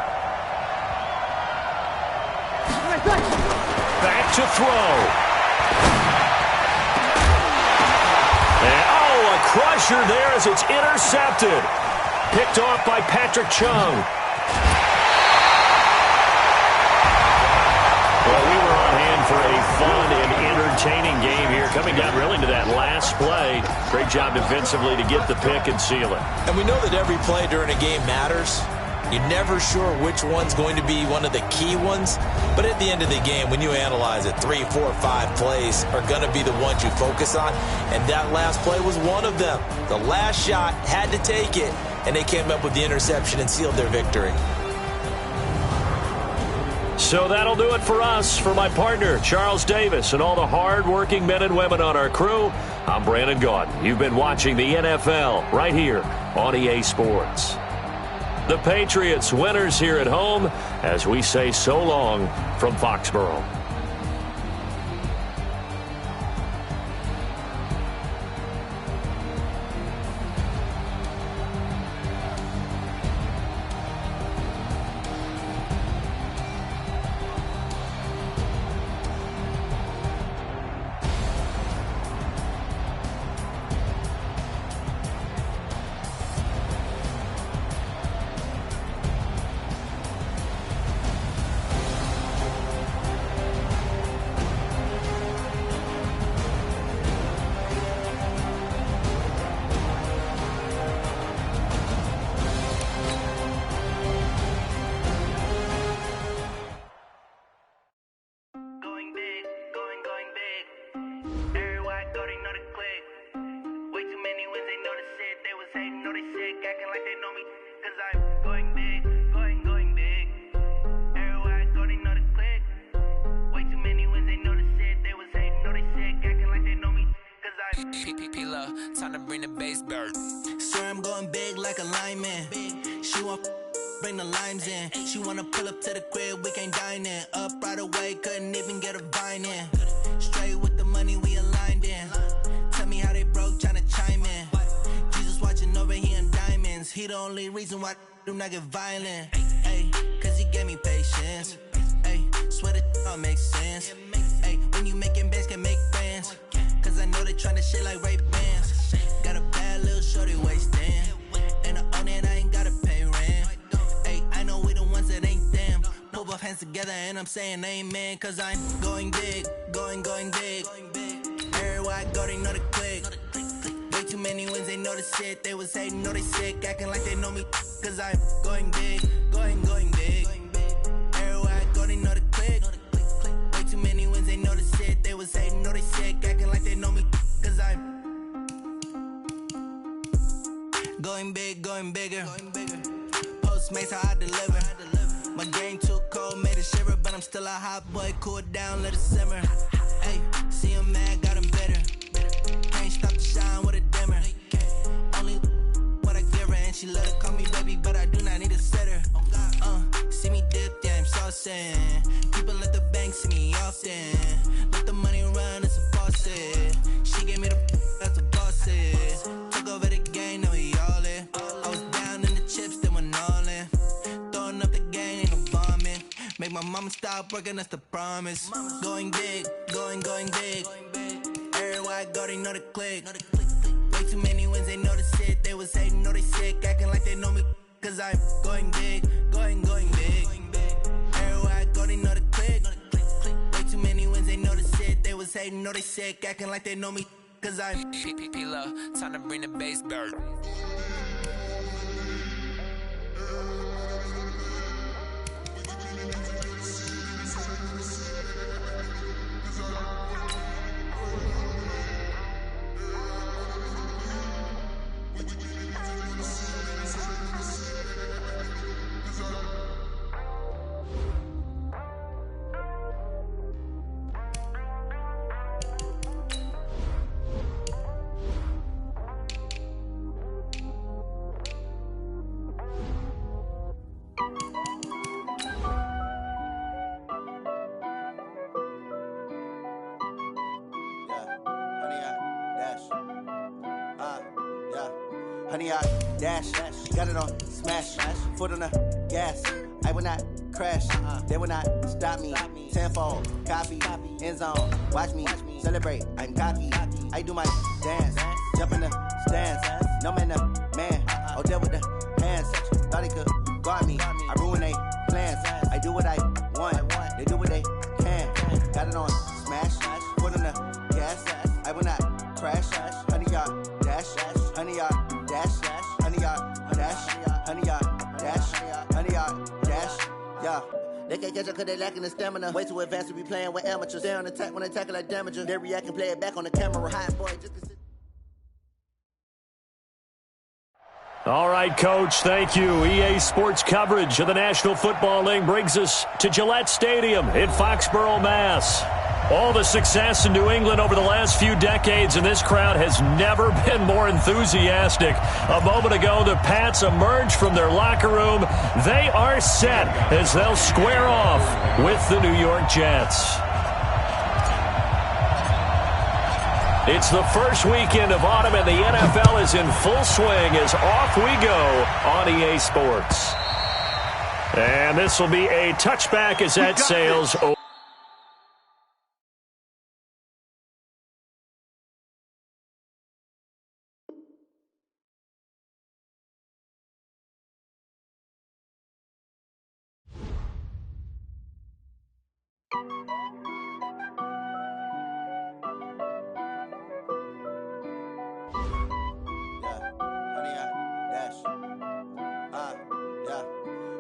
Back to throw. And, a crusher there as it's intercepted. Picked off by Patrick Chung. Well, we were on hand for a fun and entertaining game here. Coming down really to that last play. Great job defensively to get the pick and seal it. And we know that every play during a game matters. You're never sure which one's going to be one of the key ones. But at the end of the game, when you analyze it, 3, 4, 5 plays are going to be the ones you focus on. And that last play was one of them. The last shot had to take it, and they came up with the interception and sealed their victory. So that'll do it for us. For my partner, Charles Davis, and all the hard-working men and women on our crew, I'm Brandon Gaudin. You've been watching the NFL right here on EA Sports. The Patriots winners here at home as we say so long from Foxborough. sick, acting like they know me. Cause I'm going big, going big. Everywhere I go, they know the click. Way too many wins, they know the shit. They was hating, know they sick, acting like they know me. Cause I'm P-P-P-Love, time to bring the bass bird. sir, I'm going big like a lineman. She want bring the limes in. She wanna pull up to the crib, we can't dine in. Up right away, couldn't even get a vine in. Straight with the money, we aligned in. Tell me how they broke, tryna chime in. Jesus watching over here in diamonds. He the only reason why I do not get violent. Ay, cause he gave me patience. Ay, swear that all makes sense. Ay, when you making bands, can make friends. Cause I know they tryna shit like Ray Bans. Got a bad little shorty wasting. And I own it, I ain't gotta pay rent. Ay, I know we the ones that ain't them. Pull both hands together and I'm saying amen. Cause I'm going big, going big. Everywhere I go, they know the click. Way too many wins, they know the shit. They was hating, know they sick, acting like they know me. Cause I'm going big, going big. Everywhere I go, they know the click. Way too many wins, they know the shit. They was hating, know they sick, acting like they know me. Cause I'm going big, going bigger. Postmates how I deliver. My game too cold, made it shiver, but I'm still a hot boy. Cool it down, let it simmer. Hey, see him mad, got him bitter. Can't stop the shine with a dimmer. Only what I give her, and she let her call me baby, but I do not need a sitter. See me dip, yeah, I'm saucing. People at the bank see me often. Let the money run, it's a faucet. She gave me the that's a faucet. Took over the game, now we all in. I was down in the chips, then went all in. Throwing up the game, ain't no bombing. Make my mama stop working, that's the promise. Going big, going big. Everywhere I go, they know the click. Way too many wins, they know the shit. They was hating, know they sick, acting like they know me. Cause I'm going big, going big. Everywhere I go, they know the click. Way too many wins, they know the shit. They was hating, know they sick, acting like they know me. Cause I'm P-P-P-Love, time to bring the bass bird. Honey, I dash, got it on smash, foot on the gas. I will not crash, they will not stop me. Tenfold, copy, end zone, watch me celebrate. I'm cocky, I do my dance, jump in the stands. No man, the man, oh, there with the hands. Thought he could guard me, I ruin they plans. I do what I want, they do what they can. Got it on smash, foot on the gas. I will not crash, honey, y'all dash, honey, y'all dash, honey, y'all dash, honey, y'all dash, honey, y'all dash, yeah. They can't catch up cause they lacking the stamina. Way too advanced to be playing with amateurs. They on attack when they tackle like damager. They react and play it back on the camera. Hot boy, just consider. All right, Coach, thank you. EA Sports coverage of the National Football League brings us to Gillette Stadium in Foxborough, Mass. All the success in New England over the last few decades, and this crowd has never been more enthusiastic. A moment ago, the Pats emerged from their locker room. They are set as they'll square off with the New York Jets. It's the first weekend of autumn, and the NFL is in full swing as off we go on EA Sports. And this will be a touchback as that sails over.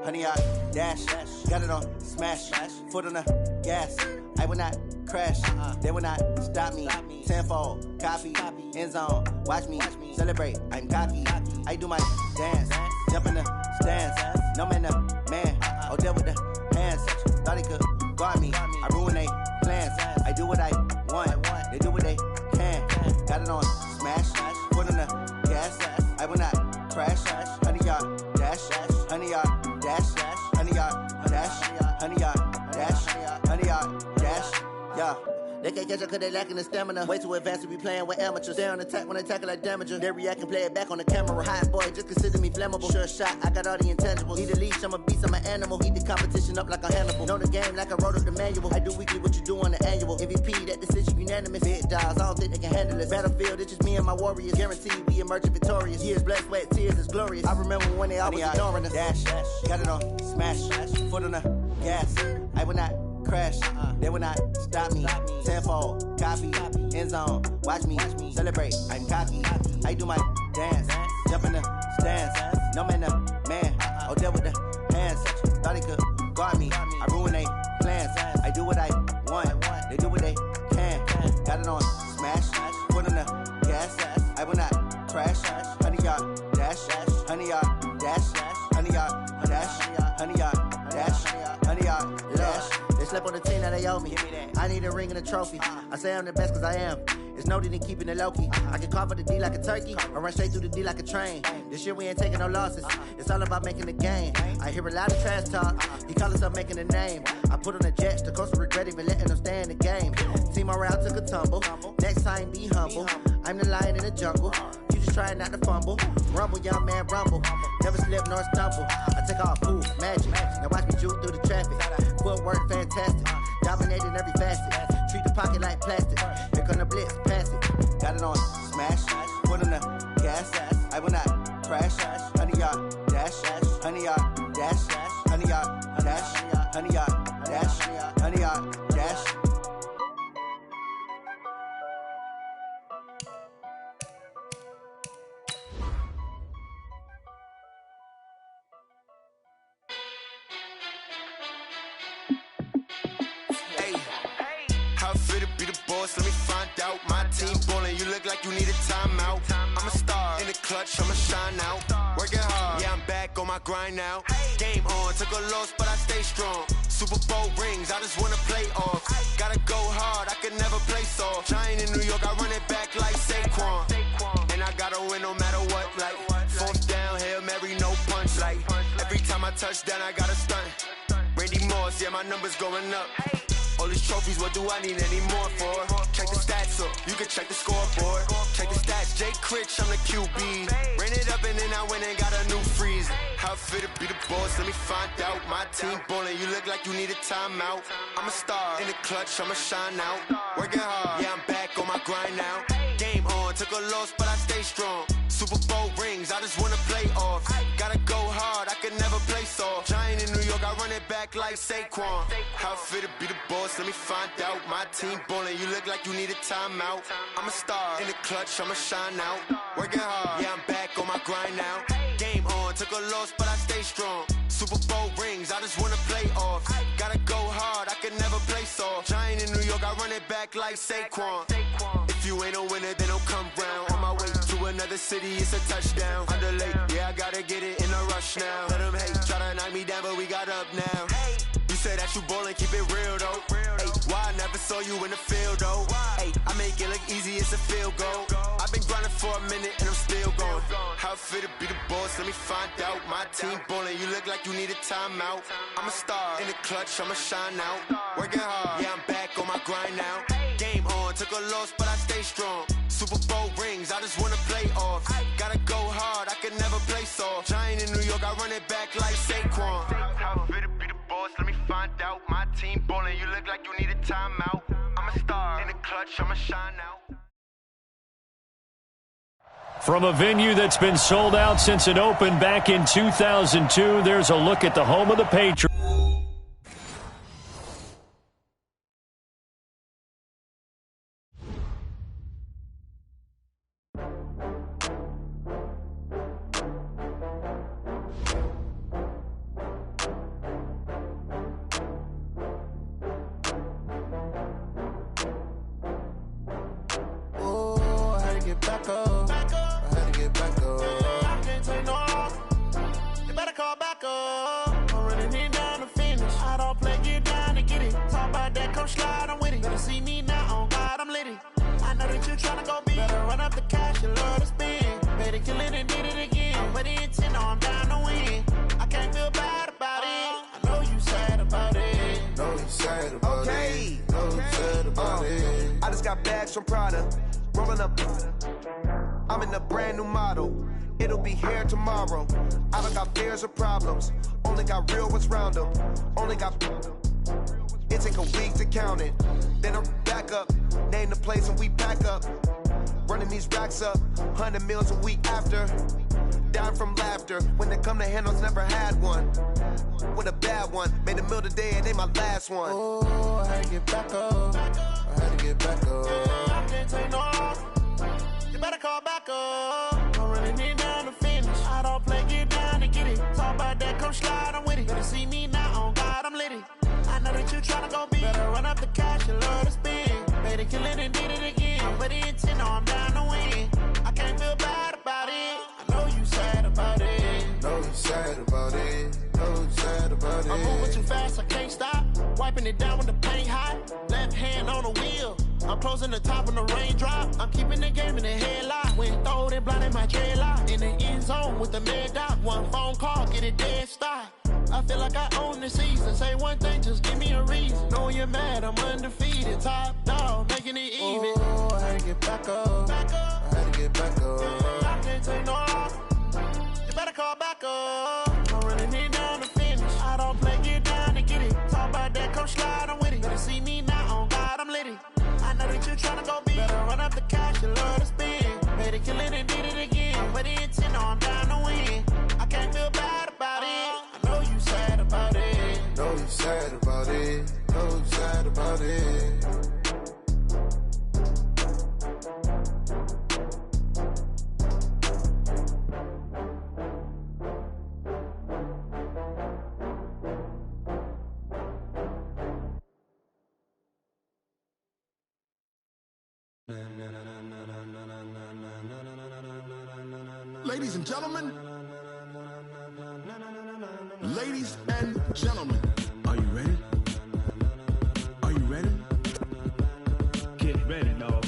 Honey, I dash, got it on smash, foot on the gas. I will not crash, they will not stop me. Tenfold, copy, end zone, watch me celebrate. I'm cocky, I do my dance. Jump in the stands. No man, man. Oh, there with the hands. Thought he could guard me. I ruin they plans. I do what I want. They do what they can. Got it on smash. Put on the gas. I will not crash. 100 yard dash. 100 yard dash. 100 yard dash. 100 yard dash. 100 yard dash. Yeah. They can't catch up cause they lacking the stamina. Way too advanced to be playing with amateurs. Stay on attack when I tackle like damager. They react and play it back on the camera. Hot boy, just consider me flammable. Sure shot, I got all the intangibles. Need a leash, I'm a beast, I'm an animal. Eat the competition up like a Hannibal. Know the game like I wrote up the manual. I do weekly what you do on the annual. MVP, that decision unanimous. Big dials, I don't think they can handle this. Battlefield, it's just me and my warriors. Guaranteed we emerging victorious. Years, blood, sweat, tears, it's glorious. I remember when they always ignoring us. Dash, got it on smash. Foot on the gas. I will not crash, they will not stop me. Tenfold, copy, end zone, watch me celebrate. I'm cocky, I do my dance, jump in the stands. No man, man, oh there with the hands. Thought he could guard me. I ruin they plans. I do what I want. They do what they can. Got it on smash, put on the gas. I will not crash. 100 yard dash, 100 yard dash, 100 yard dash, 100 yard dash, 100 yard dash. They slept on the team that they owe me. I need a ring and a trophy. I say I'm the best cause I am. It's no need in keeping it low-key. I can carve up the D like a turkey or run straight through the D like a train. This year we ain't taking no losses. It's all about making the game. I hear a lot of trash talk. He call himself making a name. I put on the Jets. The coach will regret even letting them stay in the game. Team morale took a tumble. Next time be humble. I'm the lion in the jungle. You just trying not to fumble. Rumble, young man, rumble. Never slip nor stumble. I take off, poof, magic. Now watch me juke through the traffic. Footwork fantastic. Dominating every facet. Treat the pocket like plastic. Here come the blitz, pass it. Got it on smash. Put on the gas. I will not crash. 100 yard dash. 100 yard dash. 100 yard dash. 100 yard dash. 100 yard dash. Let me find out. My team ballin', you look like you need a timeout. I'm a star in the clutch, I'ma shine out. Working hard, yeah, I'm back on my grind now. Game on, took a loss, but I stay strong. Super Bowl rings, I just wanna play off. Gotta go hard, I could never play soft. Giant in New York, I run it back like Saquon. And I gotta win no matter what, like fourth down, Hail Mary, no punch. Like every time I touch down, I gotta stunt. Randy Moss, yeah, my numbers going up. All these trophies, what do I need any more for? Check the stats up, you can check the scoreboard. Check the stats, Jake Critch, I'm the QB. Ran it up and then I went and got a new freeze. How fit to be the boss, let me find out. My team ballin', you look like you need a timeout. I'm a star in the clutch, I'ma shine out. Working hard, yeah, I'm back on my grind now. Game on, took a loss, but I stay strong. Super Bowl rings, I just wanna play off. Gotta go hard, I could never play soft. Giant in New York, I run it back like Saquon. How fit to be the boss, let me find out. My team ballin', you look like you need a timeout. I'm a star in the clutch, I'ma shine out. Working hard, yeah, I'm back on my grind now. Game on, took a loss, but I stay strong. Super Bowl rings, I just wanna play off. Gotta go hard, I could never play soft. Giant in New York, I run it back like Saquon. If you ain't a winner, then don't come round. On my way to another city, it's a touchdown. Underlay, yeah, I gotta get it in a rush now. Let them hate, try to knock me down, but we got up now. You say that you ballin', keep it real though. Hey, why I never saw you in the field though? Hey, I make it look easy, it's a field goal. I've been grinding for a minute and I'm still going. How fit to be the boss, let me find out. My team ballin', you look like you need a timeout. I'm a star in the clutch, I'ma shine out. Working hard, yeah, I'm back on my grind now. Game on, took a loss, but I stay strong. Super Bowl rings, I just wanna play off. Gotta go hard, I could never play soft. Giant in New York, I run it back like Saquon. How fit to be the boss, let me find out. My team ballin', you look like you need a timeout. I'm a star in the clutch, I'ma shine out. From a venue that's been sold out since it opened back in 2002, there's a look at the home of the Patriots. run up the cash, you love to spend. Better kill it and did it again. But the intent, no, I'm down to win. I can't feel bad about it. I know you sad about it. Know you sad about it. Know you sad about it. I just got bags from Prada. Rolling up. I'm in a brand new model. It'll be here tomorrow. I don't got fears or problems. Only got real ones round them. Only got. It take a week to count it. Then I'm back up. Name the place and we pack up. Running these racks up. 100 meals a week after. Down from laughter. When they come to handles, never had one. With a bad one. Made a meal today and they my last one. Oh, I had to get back up. I had to get back up. I can't take no loss. You better call back up. I'm running it down to finish. I don't play, get down to get it. Talk about that, come slide, I'm with it. Better see me now, on God, I'm litty. I know that you tryna go big. Better run up the cash, you love to spend. Better kill it and did it again. But the intent, no, I'm down to win. I can't feel bad about it. I know you sad about it. Know you sad about it. Know you sad about it. I'm moving too fast, I can't stop. Wiping it down with the paint hot. Left hand on the wheel. I'm closing the top when the raindrop. I'm keeping the game in the headlock. When throwed and blinded my dreadlock. In the end zone with the mad dot. One phone call, get it dead stop. I feel like I own the season. Say one thing, just give me a reason. Knowing you're mad, I'm undefeated. Top dog, making it even. Oh, I had to get back up. I had to get back up. I can't take no loss. You better call back up. I'm running it down to finish. I don't play, get down to get it. Talk about that, come slide, I'm with it. Better see me now, on God, I'm litty. I know that you tryna go big. Better run up the cash, you love to spend. Better kill it and did it again. But the intent, no, I'm down to win. I can't feel bad about it. I know you sad about it. Know you sad about it. Know you sad about it. Ladies and gentlemen, ladies and gentlemen, are you ready? Are you ready? Get ready, dog.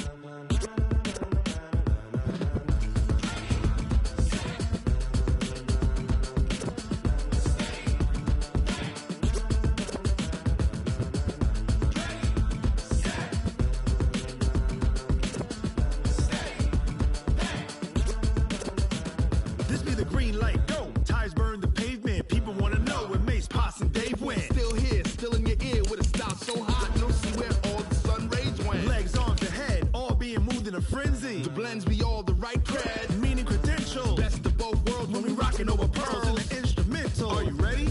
This be the green light, go. Tires burn the pavement. People want to know where Mace, Potts, and Dave went. Still here, still in your ear with a style so hot. You'll see where all the sun rays went. Legs, arms, and head, all being moved in a frenzy. The blends be all the right cred, meaning credentials. Best of both worlds when we rockin' over pearls in the instrumental. Are you ready?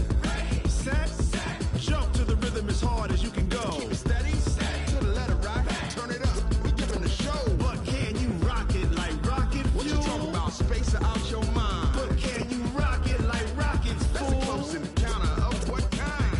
Set, jump to the rhythm as hard as you can go. Keep it steady, to the letter rock. Turn it up, we giving the show. But can you rock it like rocket fuel? What you talking about? Space or out your mind? But can you rock it like rockets, fool? That's a close encounter of what kind?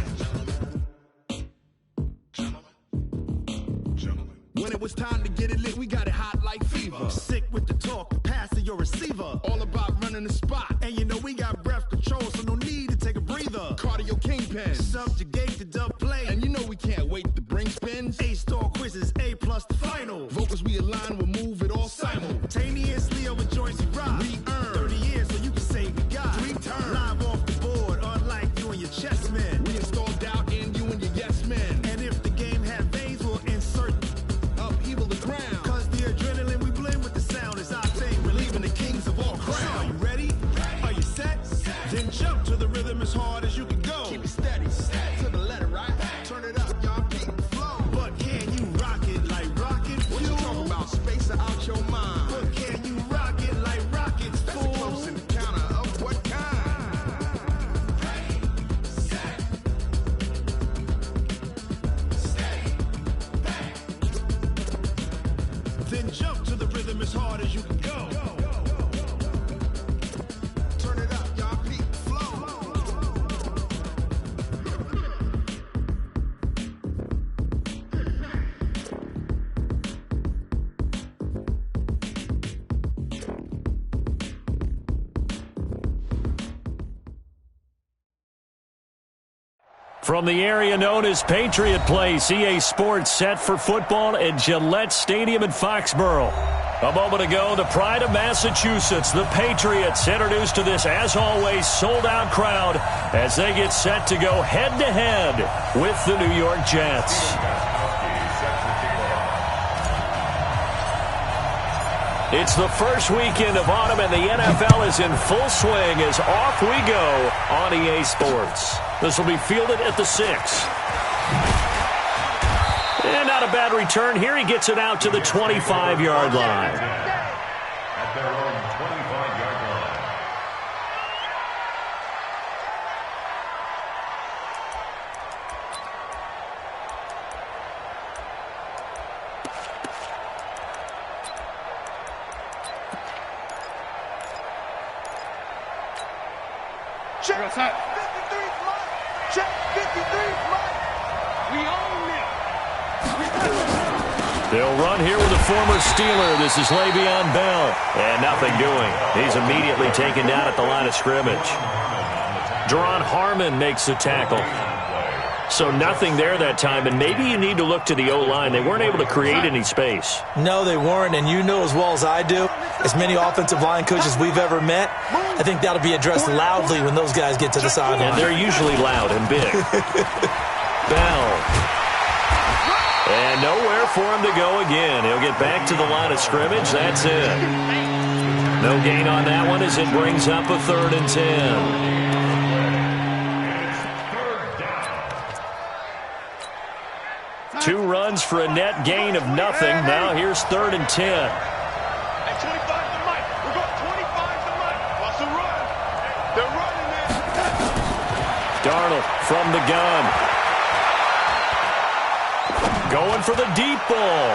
Gentlemen. When it was time to get it lit, we got it hot like fever. Sick with the talk, passing your receiver. All about running the spot. And you know we got breath control, so no need to take a breather. Cardio kingpin, subjugate the dub play. And you know we can't wait to bring spins. A-star quizzes, A+ the final. Vocals we align, we'll move it all simultaneously over joints we rock. We earn 30 years, so you can say we got 3 turns. Live off the board, unlike you and your chess men. We install doubt in you and your yes men. And if the game had veins, we'll insert upheaval the ground. Cause the adrenaline we blend with the sound is our thing, relieving the kings of all crowns. So are you ready? Are you set? Then jump to the rhythm as hard as you can go. Keep it steady, to the letter, right? Turn it up, y'all, keep the flow. But can you rock it like rocket fuel? What you talking about? Space or out your mind? But can you rock it like rockets, fool? That's a close encounter of what kind? Then jump to the rhythm as hard as you can go. Turn it up, y'all, keep the flow. From the area known as Patriot Place, EA Sports set for football at Gillette Stadium in Foxborough. A moment ago, the pride of Massachusetts, the Patriots, introduced to this, as always, sold-out crowd as they get set to go head-to-head with the New York Jets. It's the first weekend of autumn, and the NFL is in full swing as off we go on EA Sports. This will be fielded at the 6. And not a bad return here. He gets it out to the 25-yard line. At their own 25-yard line. Check 53's mine. Check 53's mine. We own it. They'll run here with a former Steeler. This is Le'Veon Bell. And nothing doing. He's immediately taken down at the line of scrimmage. Jerron Harmon makes the tackle. So nothing there that time, and maybe you need to look to the O-line. They weren't able to create any space. No, they weren't, and you know as well as I do, as many offensive line coaches we've ever met, I think that'll be addressed loudly when those guys get to the sideline. And they're usually loud and big. Bell. And nowhere for him to go again. He'll get back to the line of scrimmage. That's it. No gain on that one as it brings up a 3rd and 10. Two runs for a net gain of nothing. Now here's 3rd and 10. At 25 to Mike. We're going 25 to Mike. Watch the run. They're running it. Darnold from the gun. Going for the deep ball.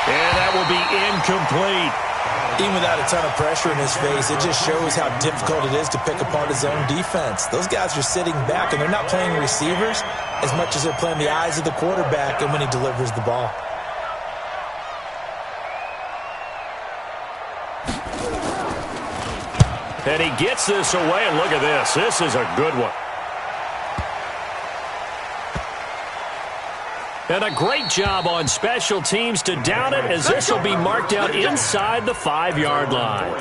And that will be incomplete. Even without a ton of pressure in his face, it just shows how difficult it is to pick apart his own defense. Those guys are sitting back, and they're not playing receivers as much as they're playing the eyes of the quarterback and when he delivers the ball. And he gets this away, and look at this. This is a good one. And a great job on special teams to down it, as this will be marked out inside the 5-yard line.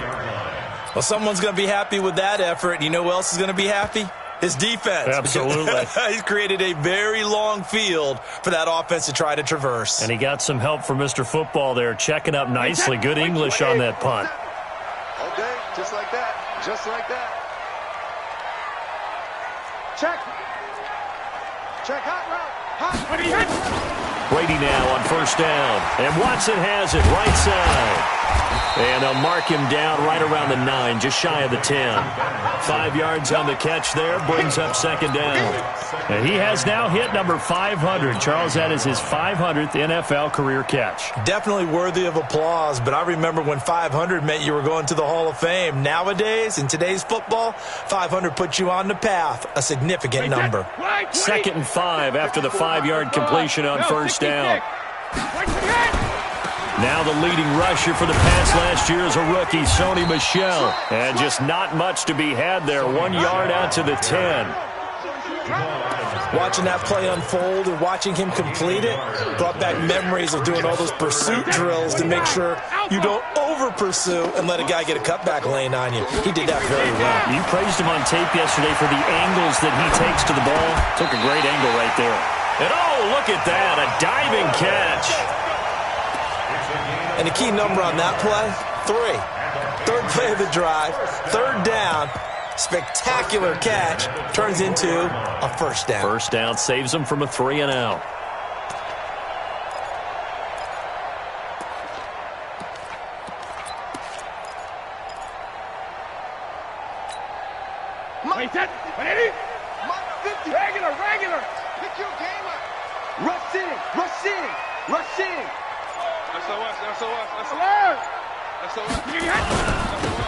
Well, someone's going to be happy with that effort. You know who else is going to be happy? His defense. Absolutely. He's created a very long field for that offense to try to traverse. And he got some help from Mr. Football there, checking up nicely. Good English on that punt. Okay, just like that. Just like that. Check. Check hot route. Brady now on 1st down. And Watson has it right side. And they'll mark him down right around the 9, just shy of the 10. 5 yards on the catch there, brings up 2nd down. And he has now hit number 500. Charles, that is his 500th NFL career catch. Definitely worthy of applause, but I remember when 500 meant you were going to the Hall of Fame. Nowadays, in today's football, 500 puts you on the path, a significant number. 2nd and 5 after the 5-yard completion on 1st down. Now the leading rusher for the Pats last year is a rookie, Sony Michel. And just not much to be had there. 1 yard out to the 10. Watching that play unfold and watching him complete it brought back memories of doing all those pursuit drills to make sure you don't over-pursue and let a guy get a cutback lane on you. He did that very well. You praised him on tape yesterday for the angles that he takes to the ball. Took a great angle right there. And oh, look at that, a diving catch. And the key number on that play, 3. 3rd play of the drive, 3rd down, spectacular catch, turns into a 1st down. 1st down saves him from a 3 and out. Mike 50. Regular. Pick your game up. Rush in.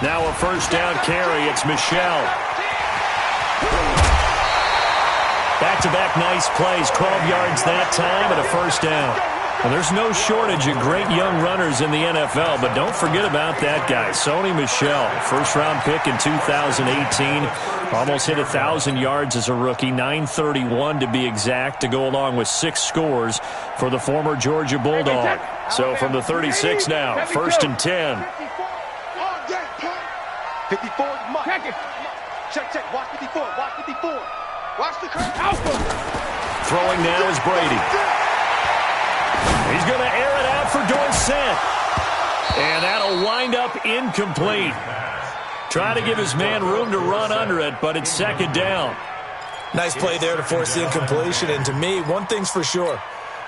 Now a 1st down carry. It's Michel. Back-to-back nice plays. 12 yards that time and a 1st down. Well, there's no shortage of great young runners in the NFL, but don't forget about that guy, Sony Michel, first-round pick in 2018. Almost hit 1,000 yards as a rookie, 931 to be exact, to go along with 6 scores for the former Georgia Bulldog. So from the 36 now, 1st and 10. 54, Mike. Check. Watch 54. Watch the curve. Alpha. Throwing now is Brady. He's going to air it out for Dorsett. And that'll wind up incomplete. Trying to give his man room to run under it, but it's 2nd down. Nice play there to force the incompletion. And to me, one thing's for sure.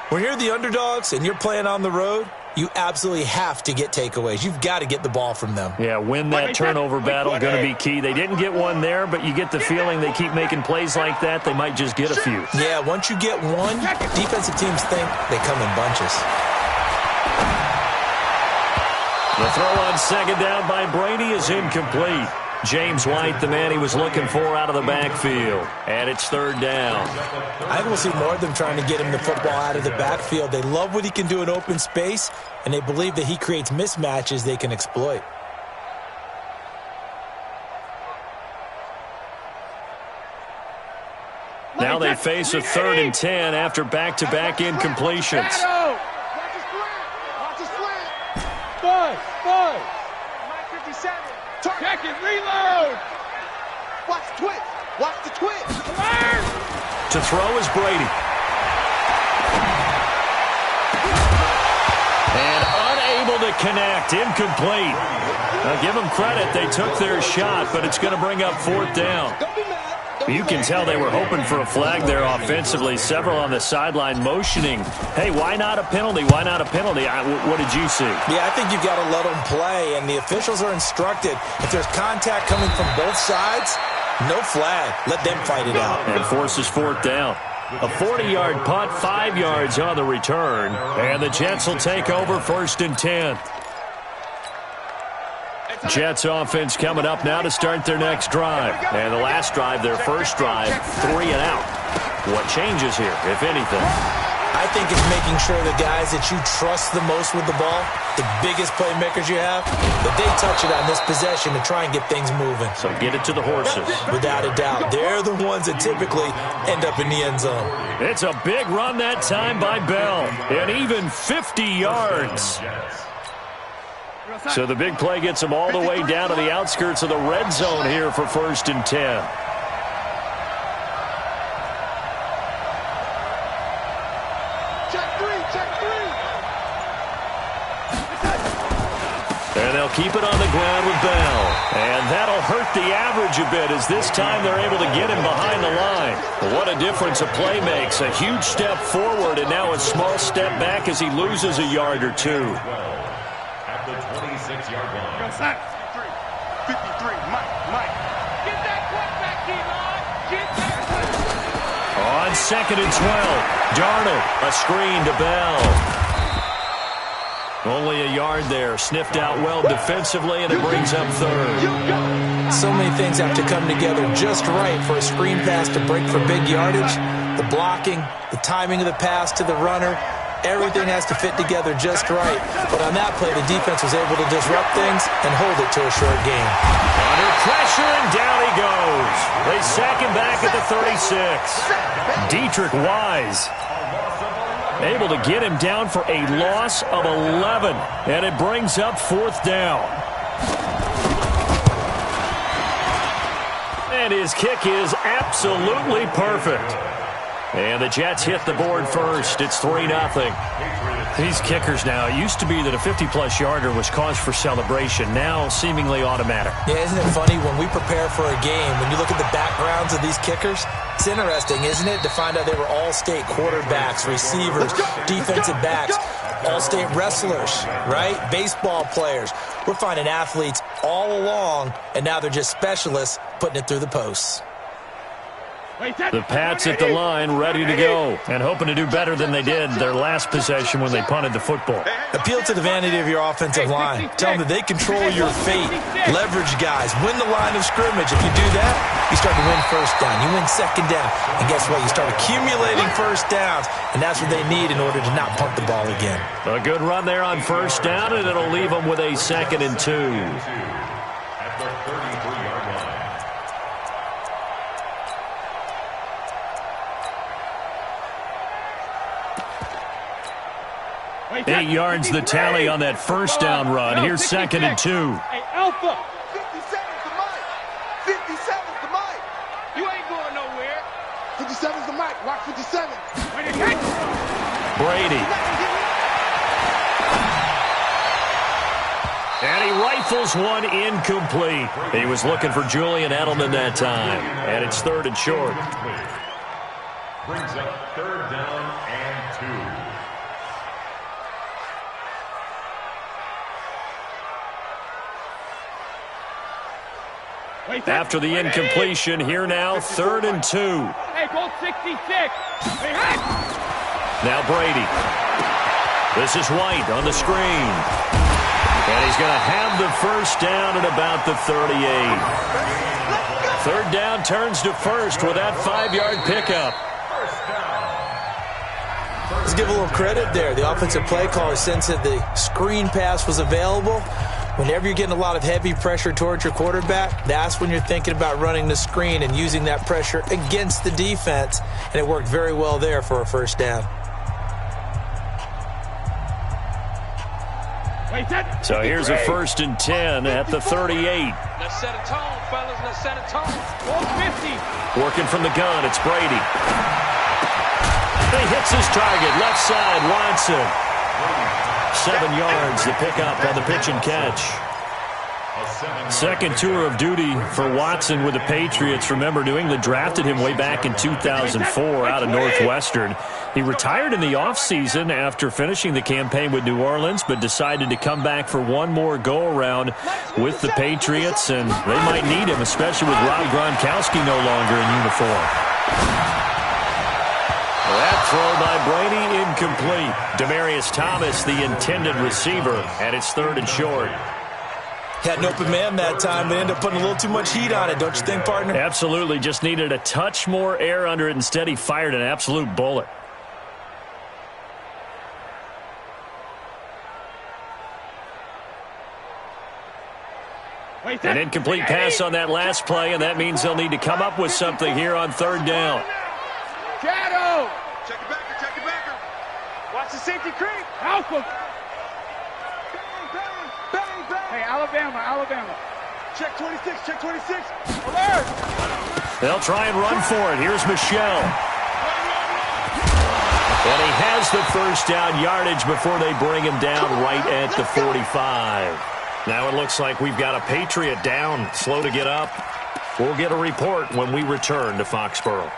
When you're the underdogs and you're playing on the road, you absolutely have to get takeaways. You've got to get the ball from them. Yeah, win that turnover battle, going to be key. They didn't get one there, but you get the feeling they keep making plays like that, they might just get a few. Yeah, once you get one, defensive teams think they come in bunches. The throw on 2nd down by Brady is incomplete. James White, the man he was looking for out of the backfield. And it's 3rd down. I think we'll see more of them trying to get him the football out of the backfield. They love what he can do in open space, and they believe that he creates mismatches they can exploit. Now they face a 3rd and 10 after back-to-back incompletions. Watch the slant. Buzz. Mike 57. Check it, reload. Watch the twitch. To throw is Brady. And unable to connect, incomplete. Now give them credit, they took their shot, but it's going to bring up 4th down. You can tell they were hoping for a flag there offensively. Several on the sideline motioning, hey, why not a penalty? Why not a penalty? What did you see? Yeah, I think you've got to let them play, and the officials are instructed. If there's contact coming from both sides, no flag. Let them fight it out. And forces 4th down. A 40-yard punt, 5 yards on the return. And the Jets will take over 1st and 10. Jets offense coming up now to start their next drive. And the last drive, their first drive, 3 and out. What changes here, if anything? I think it's making sure the guys that you trust the most with the ball, the biggest playmakers you have, that they touch it on this possession to try and get things moving. So get it to the horses. Without a doubt. They're the ones that typically end up in the end zone. It's a big run that time by Bell. And even 50 yards. So the big play gets them all the way down to the outskirts of the red zone here for 1st and 10. And they'll keep it on the ground with Bell. And that'll hurt the average a bit as this time they're able to get him behind the line. What a difference a play makes. A huge step forward and now a small step back as he loses a yard or two. At the 26-yard line. 53, Mike. Get that quarterback, Devon. Get that quarterback. On 2nd and 12, Darnold, a screen to Bell. Only a yard there, sniffed out well defensively, and it brings up 3rd. So many things have to come together just right for a screen pass to break for big yardage. The blocking, the timing of the pass to the runner, everything has to fit together just right. But on that play, the defense was able to disrupt things and hold it to a short game. Under pressure, and down he goes. They sack him back at the 36. Dietrich Wise able to get him down for a loss of 11. And it brings up 4th down. And his kick is absolutely perfect. And the Jets hit the board first. It's 3-0. These kickers now, it used to be that a 50-plus yarder was cause for celebration. Now seemingly automatic. Yeah, isn't it funny when we prepare for a game, when you look at the backgrounds of these kickers, it's interesting, isn't it, to find out they were all-state quarterbacks, receivers, defensive backs, all-state wrestlers, right? Baseball players. We're finding athletes all along, and now they're just specialists putting it through the posts. The Pats at the line, ready to go, and hoping to do better than they did their last possession when they punted the football. Appeal to the vanity of your offensive line. Tell them that they control your fate. Leverage guys. Win the line of scrimmage. If you do that, you start to win first down. You win second down. And guess what? You start accumulating first downs, and that's what they need in order to not punt the ball again. A good run there on first down, and it'll leave them with a 2nd and 2. At the 33-yard line. 8 yards the tally on that first down run. Here's 2nd and 2. Hey, Alpha. 57's the mic. 57's the mic. You ain't going nowhere. 57's the mic. Watch 57. Brady. And he rifles one incomplete. He was looking for Julian Edelman that time. And it's 3rd and short. Brings up 3rd down and 2. After the incompletion, here now, 3rd and 2. Hey, go 66. Now Brady. This is White on the screen. And he's going to have the first down at about the 38. 3rd down turns to 1st with that 5-yard pickup. Let's give a little credit there. The offensive play caller sensed that the screen pass was available. Whenever you're getting a lot of heavy pressure towards your quarterback, that's when you're thinking about running the screen and using that pressure against the defense. And it worked very well there for a first down. So here's a 1st and 10 at the 38. Let's set a tone, fellas. Let's set a tone. 50. Working from the gun, it's Brady. He hits his target, left side, Watson. 7 yards, the pickup on the pitch and catch. 2nd tour of duty for Watson with the Patriots. Remember, New England drafted him way back in 2004 out of Northwestern. He retired in the offseason after finishing the campaign with New Orleans, but decided to come back for one more go-around with the Patriots, and they might need him, especially with Rob Gronkowski no longer in uniform. That throw by Brady, incomplete. Demaryius Thomas, the intended receiver, and it's 3rd and short. Had an open man that time, but ended up putting a little too much heat on it, don't you think, partner? Absolutely. Just needed a touch more air under it. Instead, he fired an absolute bullet. An incomplete pass on that last play, and that means they'll need to come up with something here on 3rd down. Shadow. Check your backer. Check your backer. Watch the safety creep. Alpha. Bang, bang, bang, bang. Hey, Alabama. Check 26. Check 26. Alert. They'll try and run for it. Here's Michelle. And he has the first down yardage before they bring him down right at the 45. Now it looks like we've got a Patriot down, slow to get up. We'll get a report when we return to Foxborough.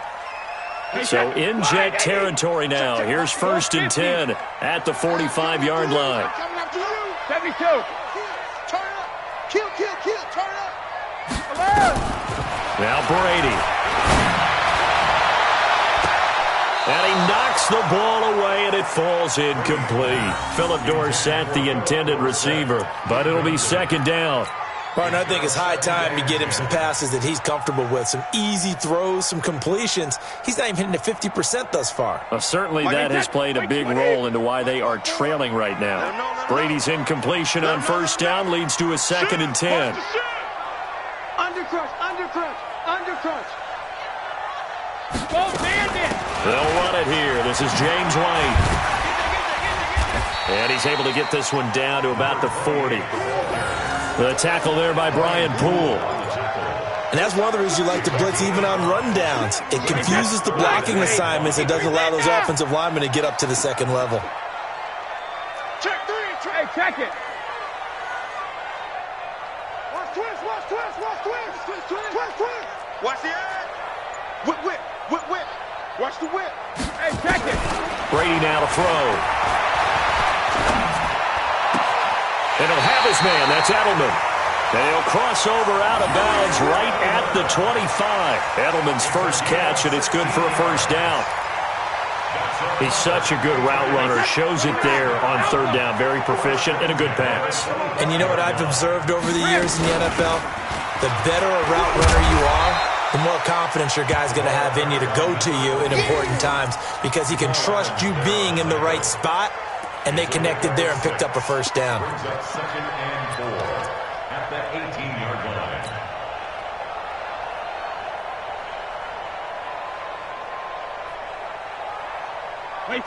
So in jet territory now. Here's 1st and 10 at the 45-yard line. 72. Turn up. Kill. Turn up. Now Brady. And he knocks the ball away, and it falls incomplete. Philip Dorsett, the intended receiver, but it'll be 2nd down. Partner, I think it's high time to get him some passes that he's comfortable with, some easy throws, some completions. He's not even hitting at 50% thus far. Well, certainly that has played a big role into why they are trailing right now. Brady's incompletion on 1st down leads to a 2nd and 10. Undercrunch. Go Bandit. They'll run it here. This is James White. And he's able to get this one down to about the 40. The tackle there by Brian Poole. And that's one of the reasons you like to blitz even on rundowns. It confuses the blocking assignments. It doesn't allow those offensive linemen to get up to the 2nd level. Check 3. Hey, check it. Watch twist. Watch the ad. Whip. Watch the whip. Hey, check it. Brady now to throw. And he'll have his man. That's Edelman. And he'll cross over out of bounds right at the 25. Edelman's first catch, and it's good for a first down. He's such a good route runner. Shows it there on third down. Very proficient and a good pass. And you know what I've observed over the years in the NFL? The better a route runner you are, the more confidence your guy's going to have in you to go to you in important times because he can trust you being in the right spot, and they connected there and picked up a first down. Brings up 2nd and 4 at the 18-yard line.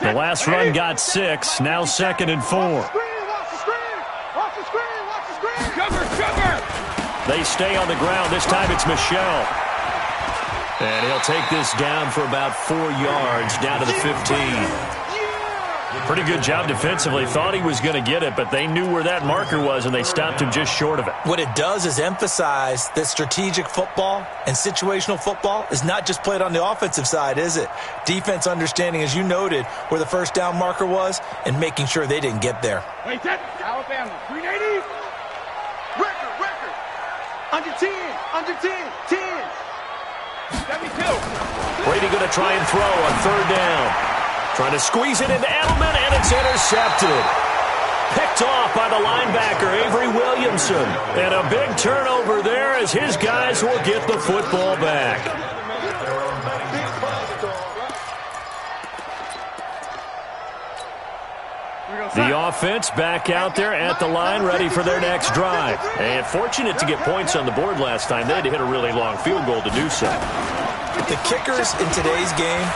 The last run got 6. Now 2nd and 4. Watch the screen. Cover. They stay on the ground. This time it's Michel. And he'll take this down for about 4 yards, down to the 15. Pretty good job defensively. Thought he was going to get it, but they knew where that marker was, and they stopped him just short of it. What it does is emphasize that strategic football and situational football is not just played on the offensive side, is it? Defense understanding, as you noted, where the first down marker was and making sure they didn't get there. Wait, that Alabama, 380. Record. Under 10. 72. Brady going to try and throw on third down. Trying to squeeze it into Edelman, and it's intercepted. Picked off by the linebacker, Avery Williamson. And a big turnover there as his guys will get the football back. The offense back out there at the line, ready for their next drive. And fortunate to get points on the board last time. They had to hit a really long field goal to do so. The kickers in today's game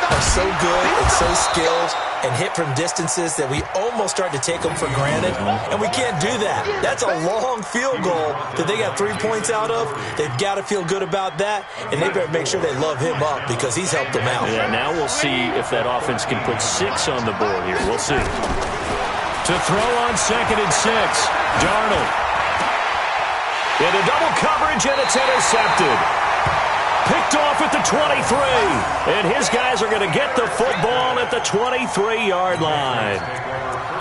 are so good and so skilled and hit from distances that we almost start to take them for granted, and we can't do that. That's a long field goal that they got 3 points out of. They've got to feel good about that, and they better make sure they love him up because he's helped them out. Yeah, now we'll see if that offense can put 6 on the board here. We'll see. To throw on 2nd and 6, Darnold. Into double coverage, and it's intercepted. Picked off at the 23, and his guys are going to get the football at the 23-yard line.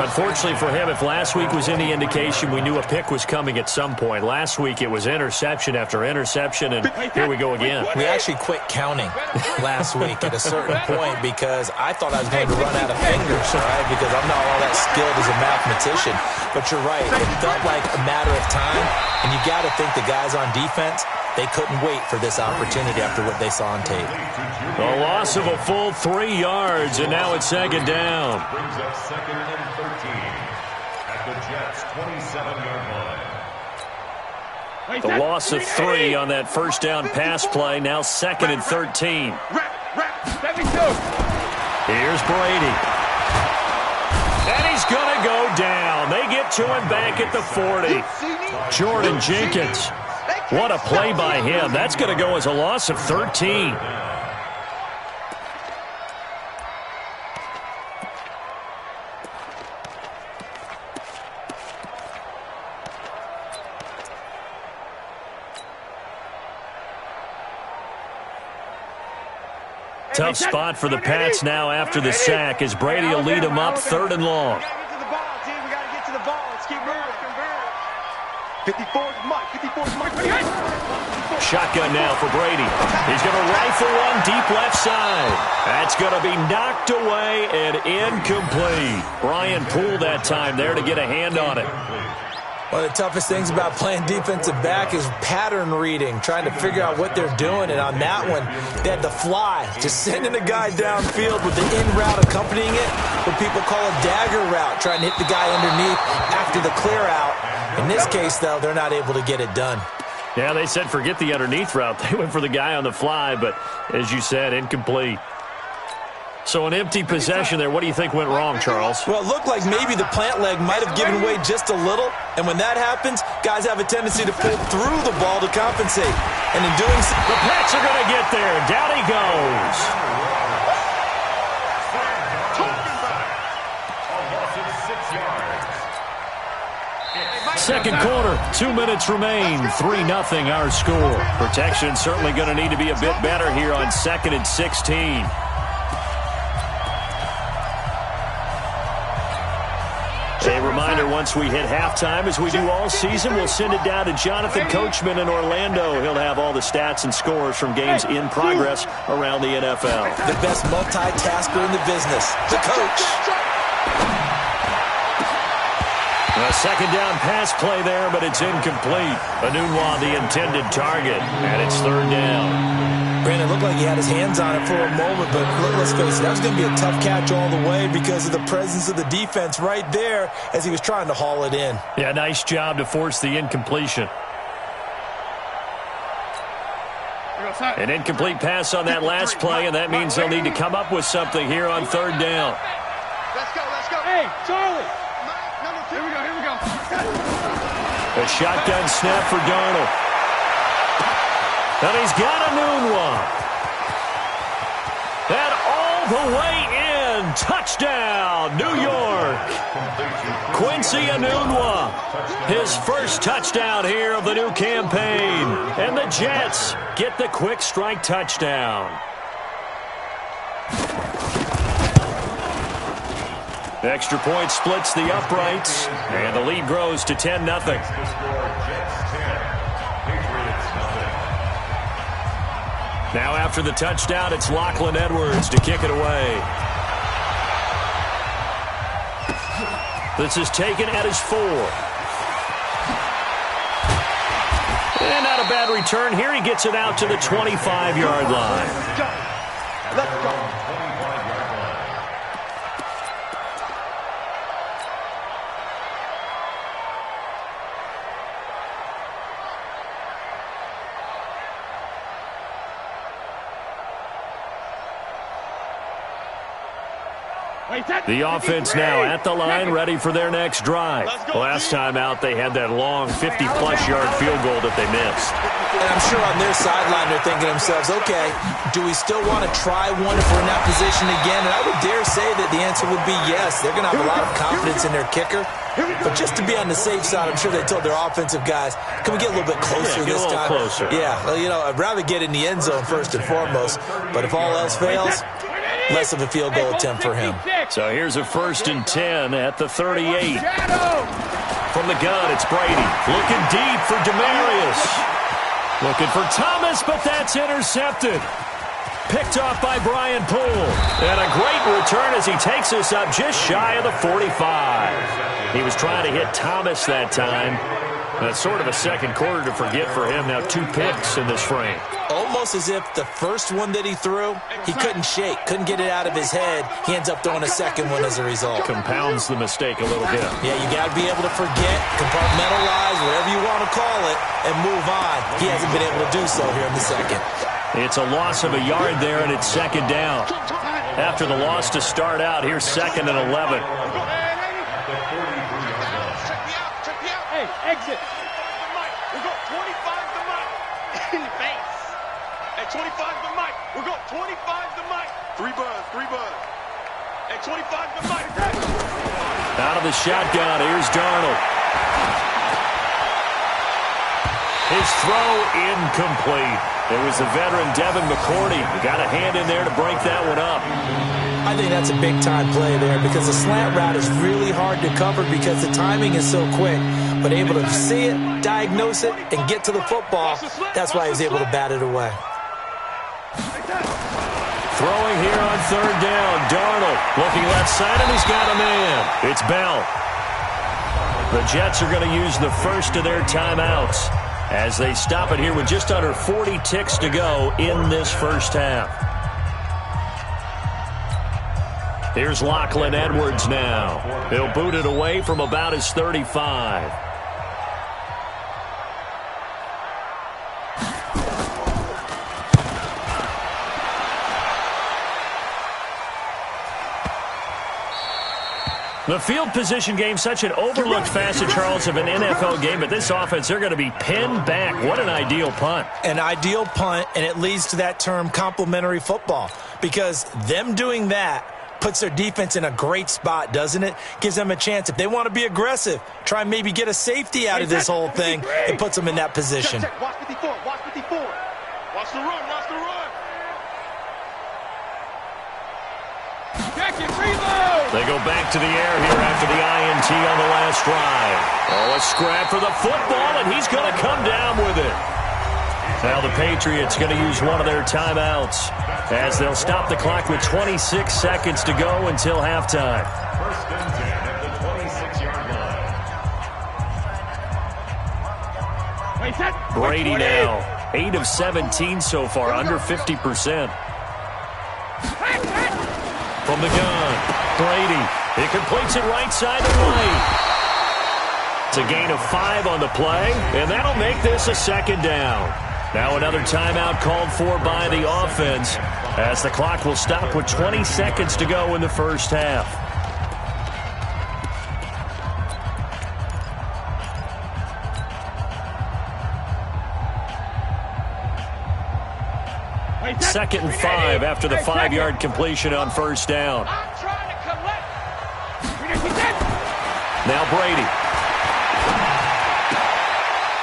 Unfortunately for him, if last week was any indication, we knew a pick was coming at some point. Last week it was interception after interception, and here we go again. We actually quit counting last week at a certain point because I thought I was going to run out of fingers, all right, because I'm not all that skilled as a mathematician. But you're right, it felt like a matter of time, and you got to think the guys on defense, they couldn't wait for this opportunity after what they saw on tape. A loss of a full 3 yards, and now it's 2nd down. Brings up 2nd and 13 at the Jets' 27-yard line. The loss of 3 on that first down pass play. Now 2nd and 13. Here's Brady. And he's going to go down. They get to him back at the 40. Jordan Jenkins. What a play by him. That's going to go as a loss of 13. Tough spot for the Pats now after the sack as Brady will lead them up 3rd and long. We got to get to the ball. Let's keep moving. 54's Mike. Shotgun now for Brady. He's going to rifle one deep left side. That's going to be knocked away and incomplete. Brian Poole that time there to get a hand on it. One of the toughest things about playing defensive back is pattern reading, trying to figure out what they're doing. And on that one, they had the fly, just sending a guy downfield with the in route accompanying it, what people call a dagger route, trying to hit the guy underneath after the clear out. In this case, though, they're not able to get it done. Yeah, they said forget the underneath route. They went for the guy on the fly, but as you said, incomplete. So an empty possession there. What do you think went wrong, Charles? Well, it looked like maybe the plant leg might have given way just a little. And when that happens, guys have a tendency to pull through the ball to compensate. And in doing so, the Pats are going to get there. Down he goes. Second quarter, 2 minutes remain, 3-0 our score. Protection certainly going to need to be a bit better here on 2nd and 16. A reminder together once we hit halftime, as we do all season. We'll send it down to Jonathan Coachman in Orlando. He'll have all the stats and scores from games in progress around the NFL. The best multitasker in the business, the coach. A second down pass play there, but it's incomplete. Enunwa, the intended target, and it's third down. Brandon, it looked like he had his hands on it for a moment, but let's face it, that was going to be a tough catch all the way because of the presence of the defense right there as he was trying to haul it in. Yeah, nice job to force the incompletion. An incomplete pass on that last play, and that means they'll need to come up with something here on third down. Let's go. Hey, Charlie. Here we go. A shotgun snap for Darnold. And he's got Enunwa. And all the way in. Touchdown, New York. Quincy Enunwa. His first touchdown here of the new campaign. And the Jets get the quick strike touchdown. Extra point splits the uprights. And the lead grows to 10-0. Now after the touchdown, it's Lachlan Edwards to kick it away. This is taken at his 4. And not a bad return here. He gets it out to the 25-yard line. Let's go. The offense now at the line, ready for their next drive. Last time out, they had that long 50-plus-yard field goal that they missed. And I'm sure on their sideline they're thinking to themselves, okay, do we still want to try one if we're in that position again? And I would dare say that the answer would be yes. They're going to have a lot of confidence in their kicker. But just to be on the safe side, I'm sure they told their offensive guys, can we get a little bit closer this time? Closer. Yeah, well, I'd rather get in the end zone first and foremost. But if all else fails, less of a field goal attempt for him. So here's a 1st and 10 at the 38. From the gun, it's Brady. Looking deep for Demarius. Looking for Thomas, but that's intercepted. Picked off by Brian Poole. And a great return as he takes us up just shy of the 45. He was trying to hit Thomas that time. That's sort of a second quarter to forget for him. Now 2 picks in this frame. Almost as if the first one that he threw, he couldn't shake, couldn't get it out of his head. He ends up throwing a second one as a result. Compounds the mistake a little bit. Yeah, you got to be able to forget, compartmentalize, whatever you want to call it, and move on. He hasn't been able to do so here in the second. It's a loss of a yard there, and it's second down. After the loss to start out, here's 2nd and 11. Hey, exit. We got 25 to Mike. In the face. At 25 to Mike. We got 25 to Mike. 3 buzz. At 25 to Mike. Out of the shotgun, here's Darnold. His throw incomplete. It was the veteran Devin McCourty. He got a hand in there to break that one up. I think that's a big-time play there because the slant route is really hard to cover because the timing is so quick. But able to see it, diagnose it, and get to the football, that's why he was able to bat it away. Throwing here on third down. Darnold looking left side, and he's got a man. It's Bell. The Jets are going to use the first of their timeouts as they stop it here with just under 40 ticks to go in this first half. Here's Lachlan Edwards now. He'll boot it away from about his 35. The field position game, such an overlooked facet, Charles, of an NFL game. But this offense, they're going to be pinned back. What an ideal punt. An ideal punt, and it leads to that term complementary football. Because them doing that puts their defense in a great spot, doesn't it? Gives them a chance. If they want to be aggressive, try and maybe get a safety out of this whole thing, it puts them in that position. Watch 54. Watch 54. Watch the run. Watch the run. They go back to the air here after the INT on the last drive. Oh, a scrap for the football, and he's going to come down with it. Now the Patriots going to use one of their timeouts as they'll stop the clock with 26 seconds to go until halftime. First and 10 at the 26-yard line. Brady now, 8 of 17 so far, under 50%. From the gun, Brady. He completes it right side to right. It's a gain of 5 on the play, and that'll make this a second down. Now another timeout called for by the offense as the clock will stop with 20 seconds to go in the first half. Second and 5 after the 5-yard completion on first down. Now Brady.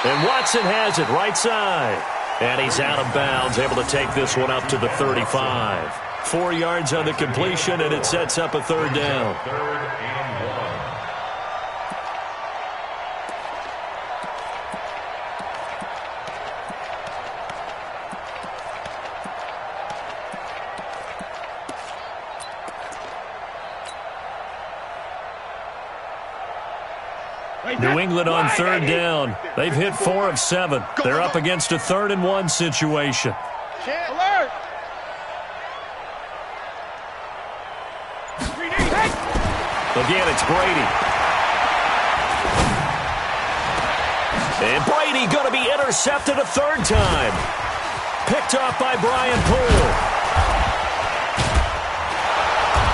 And Watson has it right side. And he's out of bounds, able to take this one up to the 35. 4 yards on the completion, and it sets up a third down. Third and 1. New England on third down. They've hit 4 of 7. They're up against a 3rd and 1 situation. Alert! Again, it's Brady. And Brady going to be intercepted a 3rd time. Picked off by Brian Poole.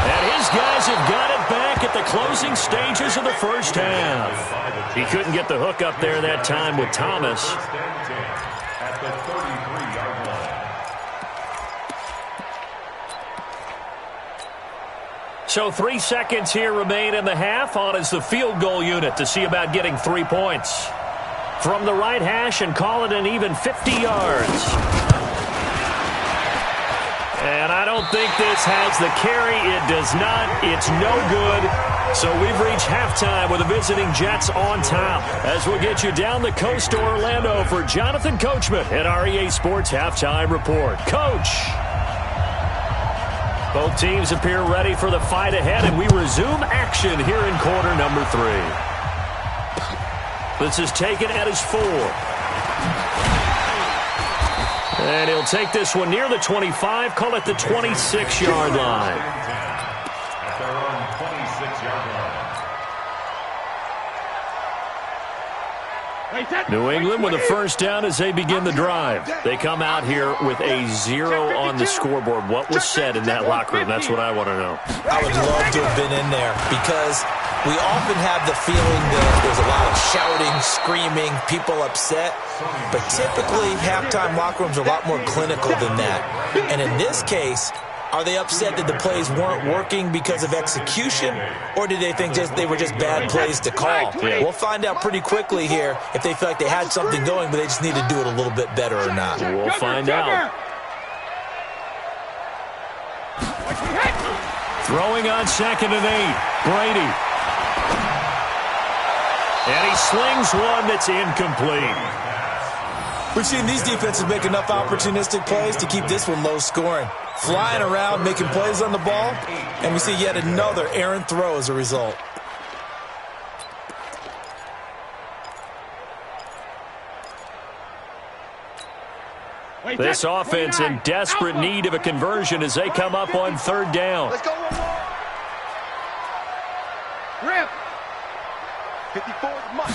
And his guys have got it back at the closing stages of the first half. He couldn't get the hook up there that time with Thomas. First and 10 at the 33-yard line. So 3 seconds here remain in the half. On is the field goal unit to see about getting 3 points. From the right hash and call it an even 50 yards. And I don't think this has the carry. It does not. It's no good. So we've reached halftime with the visiting Jets on top. As we'll get you down the coast to Orlando for Jonathan Coachman at REA Sports Halftime Report. Coach. Both teams appear ready for the fight ahead, and we resume action here in quarter number 3. This is taken at his 4. And he'll take this one near the 25, call it the 26-yard line. At their own 26-yard line. New England with a first down as they begin the drive. They come out here with a 0 on the scoreboard. What was said in that locker room? That's what I want to know. I would love to have been in there because we often have the feeling that there's a lot of shouting, screaming, people upset. But typically, halftime locker rooms are a lot more clinical than that. And in this case, are they upset that the plays weren't working because of execution, or did they think they were just bad plays to call? Yeah. We'll find out pretty quickly here if they feel like they had something going, but they just need to do it a little bit better or not. We'll find out. Throwing on 2nd and 8. Brady. And he slings one that's incomplete. We've seen these defenses make enough opportunistic plays to keep this one low scoring. Flying around, making plays on the ball, and we see yet another errant throw as a result. This offense in desperate need of a conversion as they come up on 3rd down. Let's go one more. Rip. 54 much.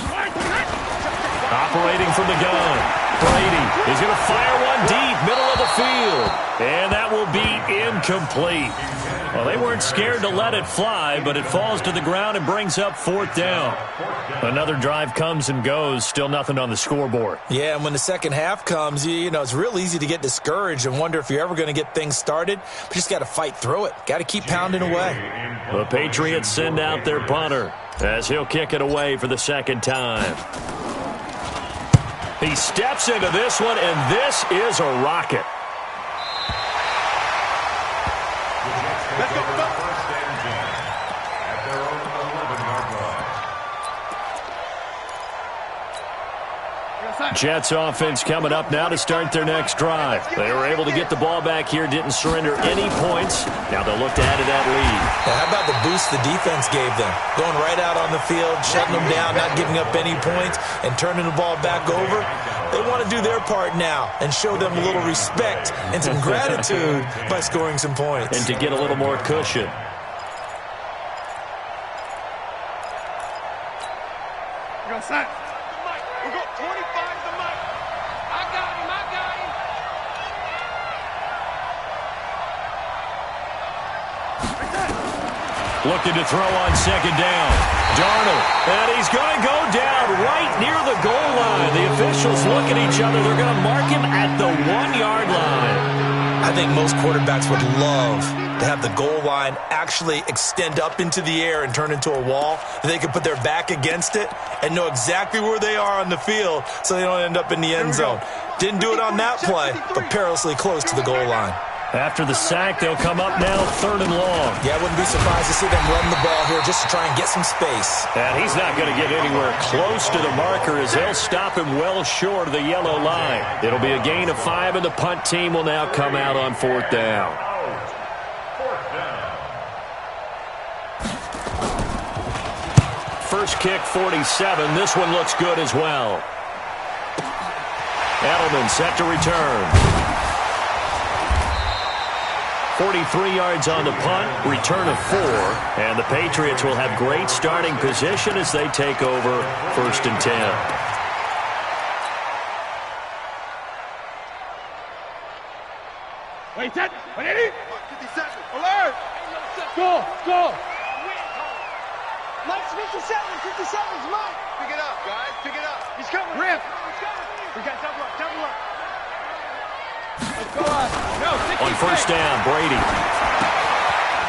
Operating from the gun. Brady is going to fire one deep, middle of the field. And that will be incomplete. Well, they weren't scared to let it fly, but it falls to the ground and brings up 4th down. Another drive comes and goes, still nothing on the scoreboard. Yeah, and when the second half comes, you know, it's real easy to get discouraged and wonder if you're ever going to get things started. But you just got to fight through it. Got to keep pounding away. The Patriots send out their punter as he'll kick it away for the 2nd time. He steps into this one, and this is a rocket. Let's go. First and 10 at their own 11-yard line. Jets offense coming up now to start their next drive. They were able to get the ball back here, didn't surrender any points. Now they'll look to add to that lead. Now, how about the boost the defense gave them? Going right out on the field, shutting them down, not giving up any points, and turning the ball back over. They want to do their part now and show them a little respect and some gratitude by scoring some points. And to get a little more cushion. Go, son. We got 25 to Mike. I got him. Looking to throw on second down. Darnold, and he's going to go down right near the goal line. The officials look at each other. They're going to mark him at the 1-yard line. I think most quarterbacks would love to have the goal line actually extend up into the air and turn into a wall. They can put their back against it and know exactly where they are on the field so they don't end up in the end zone. Didn't do it on that play, but perilously close to the goal line. After the sack, they'll come up now 3rd and long. Yeah, I wouldn't be surprised to see them run the ball here just to try and get some space. And he's not going to get anywhere close to the marker as they'll stop him well short of the yellow line. It'll be a gain of 5, and the punt team will now come out on 4th down. First kick, 47. This one looks good as well. Edelman set to return. 43 yards on the punt, return of 4, and the Patriots will have great starting position as they take over 1st and 10. Wait, 10, 57, alert! Go! Mike's 57's Mike! Pick it up, guys, pick it up. He's coming. Rip! We got double up. Let's go on. No, on 1st down, Brady.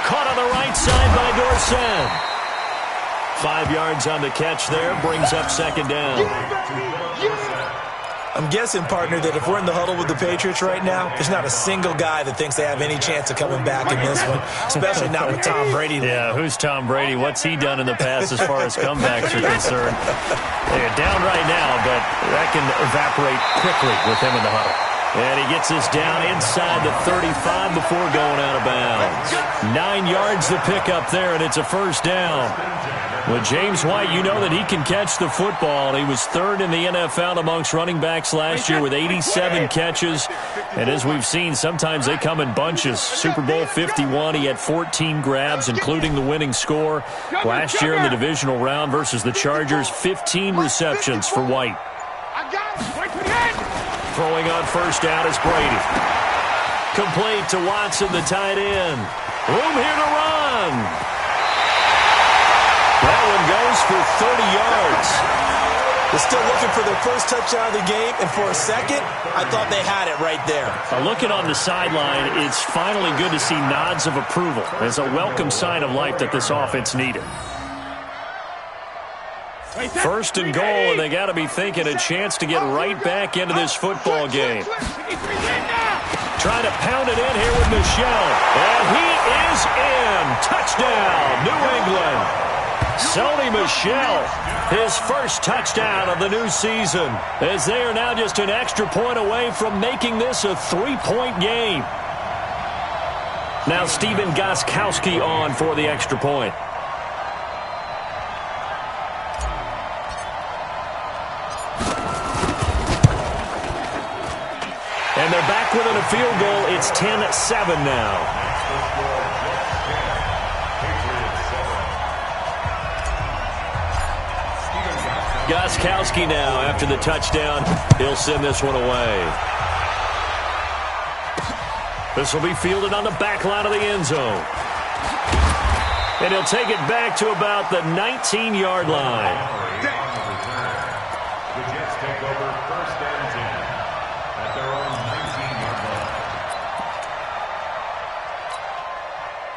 Caught on the right side by Dorsett. 5 yards on the catch there, brings up 2nd down. I'm guessing, partner, that if we're in the huddle with the Patriots right now, there's not a single guy that thinks they have any chance of coming back in this one, especially not with Tom Brady. Yeah, who's Tom Brady? What's he done in the past as far as comebacks are concerned? They're down right now, but that can evaporate quickly with him in the huddle. And he gets this down inside the 35 before going out of bounds. 9 yards to pick up there, and it's a 1st down. With James White, you know that he can catch the football. He was 3rd in the NFL amongst running backs last year with 87 catches. And as we've seen, sometimes they come in bunches. Super Bowl 51, he had 14 grabs, including the winning score. Last year in the divisional round versus the Chargers, 15 receptions for White. Throwing on 1st down is Brady. Complete to Watson, the tight end. Room here to run. That one goes for 30 yards. They're still looking for their first touchdown of the game, and for a second, I thought they had it right there. Looking on the sideline, it's finally good to see nods of approval. It's a welcome sign of life that this offense needed. 1st and goal, and they got to be thinking a chance to get right back into this football game. Trying to pound it in here with Michel. And he is in. Touchdown, New England. Sony Michel, his first touchdown of the new season, as they are now just an extra point away from making this a 3-point game. Now Stephen Gostkowski on for the extra point. And they're back within a field goal. It's 10-7 now. Gostkowski now, after the touchdown, he'll send this one away. This will be fielded on the back line of the end zone. And he'll take it back to about the 19-yard line. The Jets take over 1st and 10 at their own 19-yard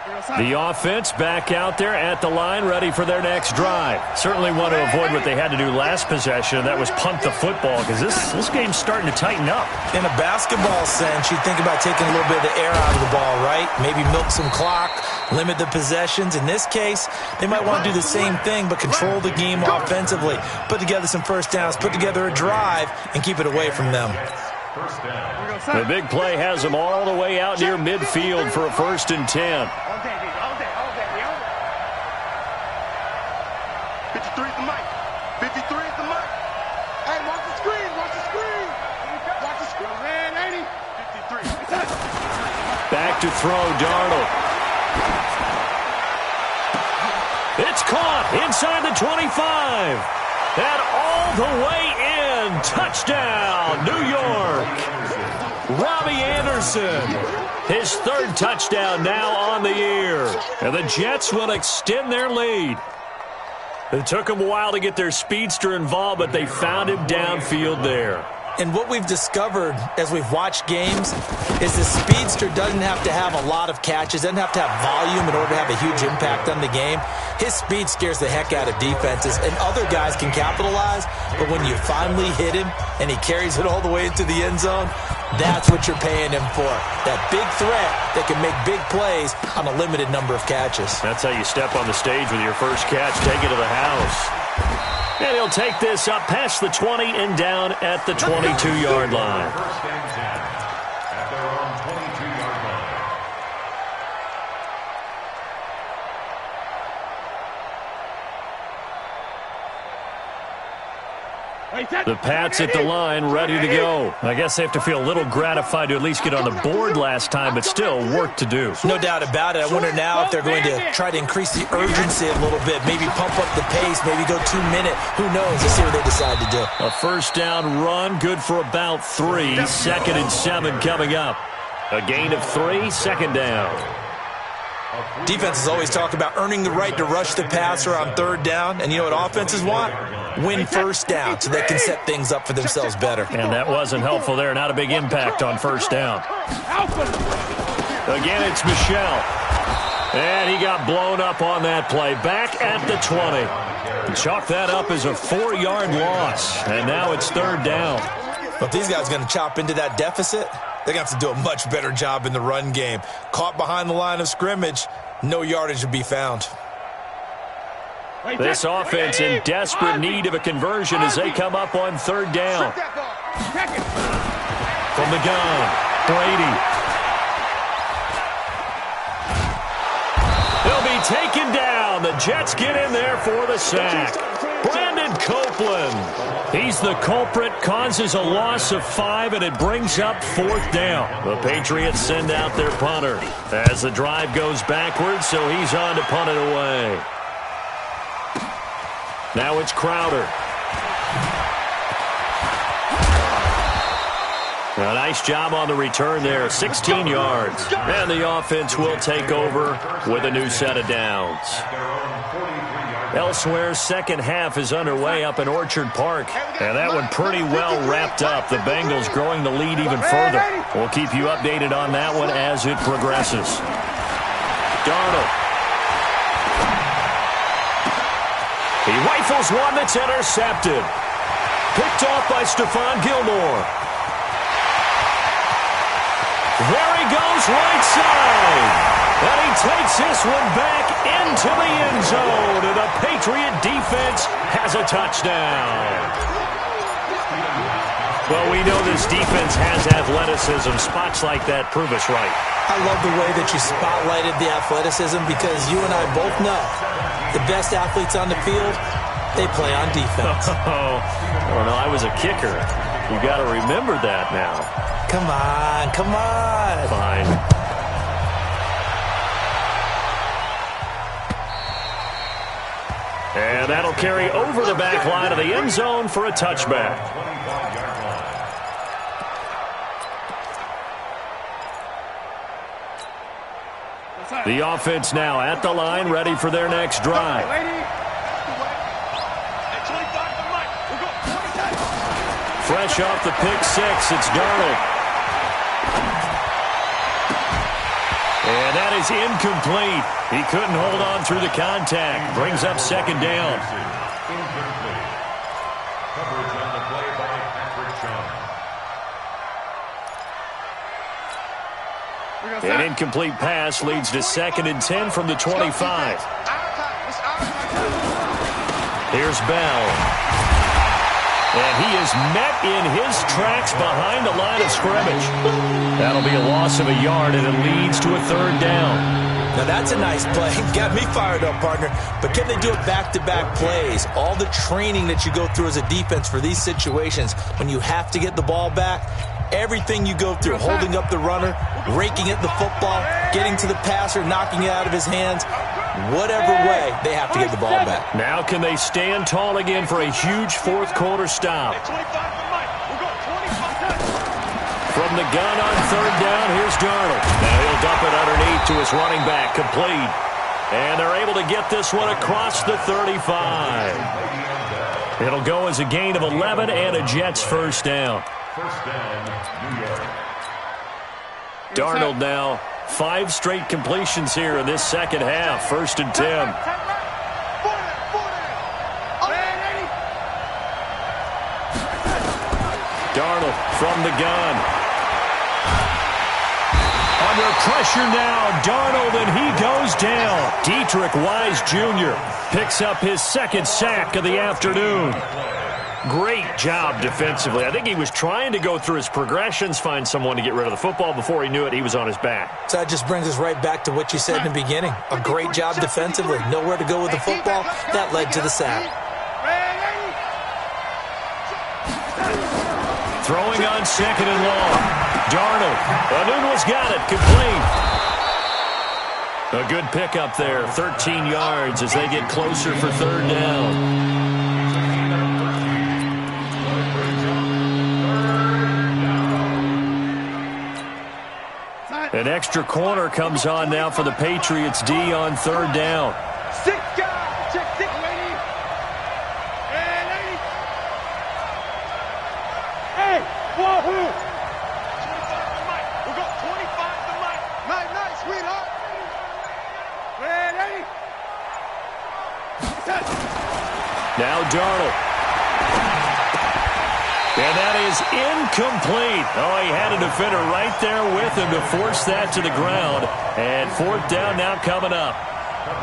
line. The offense back out there at the line, ready for their next drive. Certainly want to avoid what they had to do last possession, and that was punt the football, because this game's starting to tighten up. In a basketball sense, you think about taking a little bit of the air out of the ball, right? Maybe milk some clock, limit the possessions. In this case, they might want to do the same thing, but control the game offensively. Put together some first downs, put together a drive, and keep it away from them. The big play has them all the way out near midfield for a 1st and 10. 53 is the mic. 53 is the mic. Hey, watch the screen. Watch the screen. Watch the screen, man. 80. 53. Back to throw, Darnold. It's caught inside the 25. And all the way in. Touchdown, New York. Robbie Anderson. His 3rd touchdown now on the year. And the Jets will extend their lead. It took them a while to get their speedster involved, but they found him downfield there. And what we've discovered as we've watched games is the speedster doesn't have to have a lot of catches, doesn't have to have volume in order to have a huge impact on the game. His speed scares the heck out of defenses, and other guys can capitalize, but when you finally hit him and he carries it all the way into the end zone, that's what you're paying him for. That big threat that can make big plays on a limited number of catches. That's how you step on the stage with your first catch, take it to the house. And he'll take this up past the 20 and down at the 22-yard line. First and 10 at their own 22-yard line. The Pats at the line, ready to go. I guess they have to feel a little gratified to at least get on the board last time, but still work to do. No doubt about it. I wonder now if they're going to try to increase the urgency a little bit, maybe pump up the pace, maybe go 2 minute. Who knows? Let's see what they decide to do. A 1st down run, good for about 3. 2nd and 7 coming up. A gain of 3, 2nd down. Defenses always talk about earning the right to rush the passer on 3rd down, and you know what offenses want? Win 1st down so they can set things up for themselves better. And that wasn't helpful there. Not a big impact on 1st down. Again, it's Michel. And he got blown up on that play. Back at the 20. Chalk that up as a 4-yard loss. And now it's 3rd down. But these guys are going to chop into that deficit. They're going to have to do a much better job in the run game. Caught behind the line of scrimmage, no yardage to be found. This offense in desperate need of a conversion as they come up on 3rd down. From the gun, Brady. He'll be taken down. The Jets get in there for the sack. Brandon Copeland. He's the culprit, causes a loss of 5, and it brings up 4th down. The Patriots send out their punter as the drive goes backwards, so he's on to punt it away. Now it's Crowder. A nice job on the return there, 16 yards. And the offense will take over with a new set of downs. Elsewhere, 2nd half is underway up in Orchard Park. And that one pretty well wrapped up. The Bengals growing the lead even further. We'll keep you updated on that one as it progresses. Darnold. He rifles one that's intercepted. Picked off by Stephon Gilmore. There he goes, right side. And he takes this one back into the end zone. And the Patriot defense has a touchdown. Well, we know this defense has athleticism. Spots like that prove us right. I love the way that you spotlighted the athleticism because you and I both know the best athletes on the field, they play on defense. Oh, no, I was a kicker. You got to remember that now. Come on, come on. Fine. And that'll carry over the back line of the end zone for a touchback. The offense now at the line, ready for their next drive. Fresh off the pick six, it's Darnold. And that is incomplete. He couldn't hold on through the contact. Brings up second down. Incomplete. Coverage on the play by Patrick Chung. An incomplete pass leads to 2nd and 10 from the 25. Here's Bell. And he is met in his tracks behind the line of scrimmage. That'll be a loss of a yard, and it leads to a 3rd down. Now that's a nice play. Got me fired up, partner. But can they do it back-to-back plays? All the training that you go through as a defense for these situations, when you have to get the ball back, everything you go through, holding up the runner, raking at the football, getting to the passer, knocking it out of his hands, whatever way, they have to get the ball back. Now can they stand tall again for a huge 4th quarter stop? From the gun on 3rd down, here's Darnold. Now he'll dump it underneath to his running back, complete. And they're able to get this one across the 35. It'll go as a gain of 11 and a Jets 1st down. First down, New York. Darnold now 5 straight completions here in this second half. 1st and 10. Darnold from the gun. Under pressure now, Darnold, and he goes down. Dietrich Wise Jr. picks up his 2nd sack of the afternoon. Great job defensively. I think he was trying to go through his progressions, find someone to get rid of the football. Before he knew it, he was on his back. So that just brings us right back to what you said in the beginning. A great job defensively. Nowhere to go with the football. That led to the sack. Throwing on 2nd and long. Darnold. Anuno's got it. Complete. A good pickup there. 13 yards as they get closer for 3rd down. An extra corner comes on now for the Patriots D on 3rd down. 6 guys. Check 6, lady. Hey, wahoo. 25 to Mike. We'll go 25 to Mike. Night, sweetheart. Ready? Now Darnold. And that is incomplete. Oh, he had a defender right there with him to force that to the ground. And 4th down now coming up.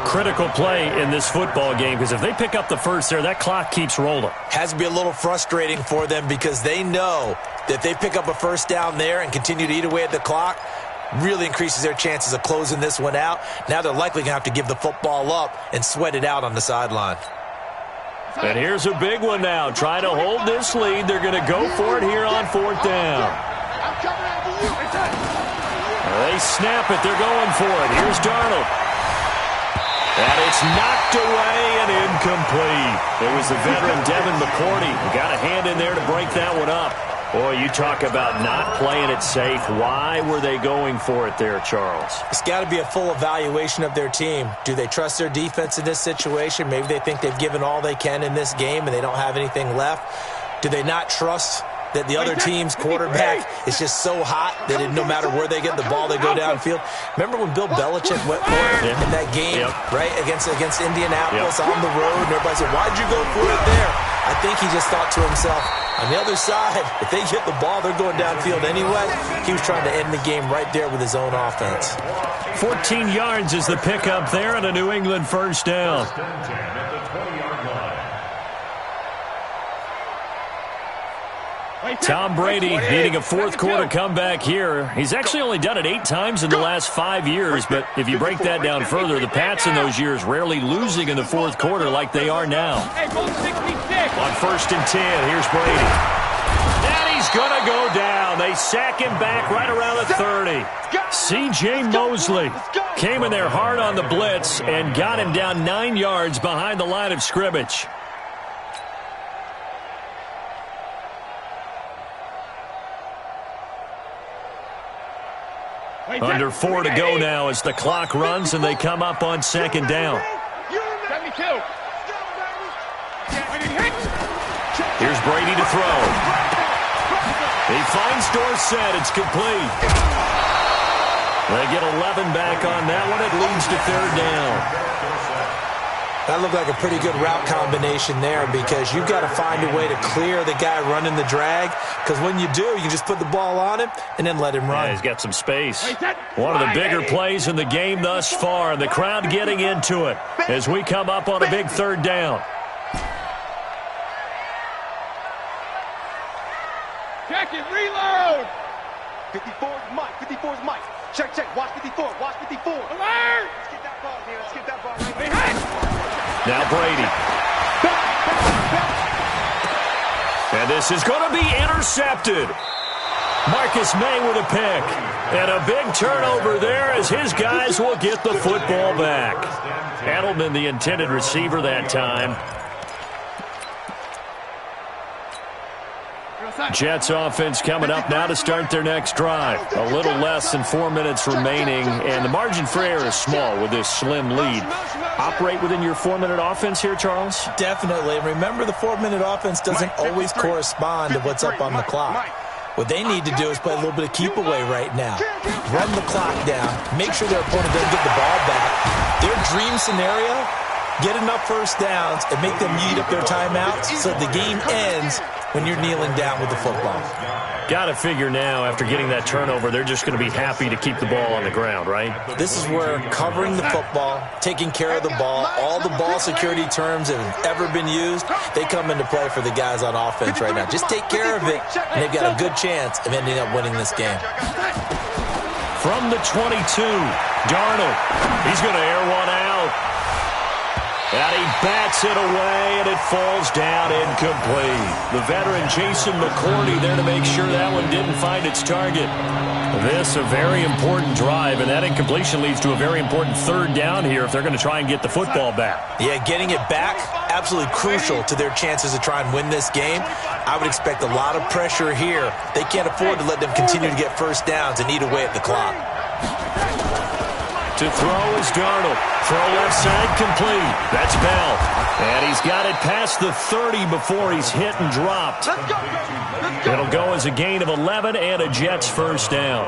Critical play in this football game, because if they pick up the first there, that clock keeps rolling. Has to be a little frustrating for them because they know that if they pick up a 1st down there and continue to eat away at the clock, really increases their chances of closing this one out. Now they're likely going to have to give the football up and sweat it out on the sideline. And here's a big one now. Trying to hold this lead. They're going to go for it here on 4th down. They snap it. They're going for it. Here's Darnold. And it's knocked away and incomplete. It was the veteran Devin McCourty who got a hand in there to break that one up. Boy, you talk about not playing it safe. Why were they going for it there, Charles? It's got to be a full evaluation of their team. Do they trust their defense in this situation? Maybe they think they've given all they can in this game and they don't have anything left. Do they not trust that the other team's quarterback is just so hot that no matter where they get the ball, they go downfield? Remember when Bill Belichick went for it in that game, right, against Indianapolis on the road, and everybody said, why'd you go for it there? I think he just thought to himself, on the other side, if they get the ball, they're going downfield anyway. He was trying to end the game right there with his own offense. 14 yards is the pickup there and a New England 1st down. Tom Brady needing a 4th quarter comeback here. He's actually only done it 8 times in the last 5 years, but if you break that down further, the Pats in those years rarely losing in the 4th quarter like they are now. On 1st and 10, here's Brady. And he's going to go down. They sack him back right around the 30. C.J. Mosley came in there hard on the blitz and got him down 9 yards behind the line of scrimmage. Under 4 to go now as the clock runs and they come up on 2nd down. Here's Brady to throw. He finds Dorsett. It's complete. They get 11 back on that one. It leads to third down. That looked like a pretty good route combination there because you've got to find a way to clear the guy running the drag, because when you do, you can just put the ball on him and then let him run. Yeah, he's got some space. One of the bigger plays in the game thus far, and the crowd getting into it as we come up on a big third down. Check it, reload! 54's Mike, 54's Mike. Check, check, watch 54, watch 54. Alert! Let's get that ball here, let's get that ball right here. Now Brady. And this is going to be intercepted. Marcus May with a pick. And a big turnover there as his guys will get the football back. Edelman, the intended receiver that time. Jets offense coming up now to start their next drive. A little less than 4 minutes remaining, and the margin for error is small with this slim lead. Operate within your 4-minute offense here, Charles? Definitely. And remember, the 4-minute offense doesn't always correspond to what's up on the clock. What they need to do is play a little bit of keep away right now. Run the clock down. Make sure their opponent doesn't get the ball back. Their dream scenario, get enough first downs and make them eat up their timeouts so the game ends when you're kneeling down with the football. Got to figure now, after getting that turnover, they're just going to be happy to keep the ball on the ground, right? This is where covering the football, taking care of the ball, all the ball security terms that have ever been used, they come into play for the guys on offense right now. Just take care of it, and they've got a good chance of ending up winning this game. From the 22, Darnold. He's going to air one out. And he bats it away, and it falls down incomplete. The veteran Jason McCourty there to make sure that one didn't find its target. This a very important drive, and that incompletion leads to a very important third down here if they're going to try and get the football back. Yeah, getting it back, absolutely crucial to their chances to try and win this game. I would expect a lot of pressure here. They can't afford to let them continue to get first downs and eat away at the clock. To throw is Darnold. Throw left side complete. That's Bell. And he's got it past the 30 before he's hit and dropped. It'll go as a gain of 11 and a Jets first down.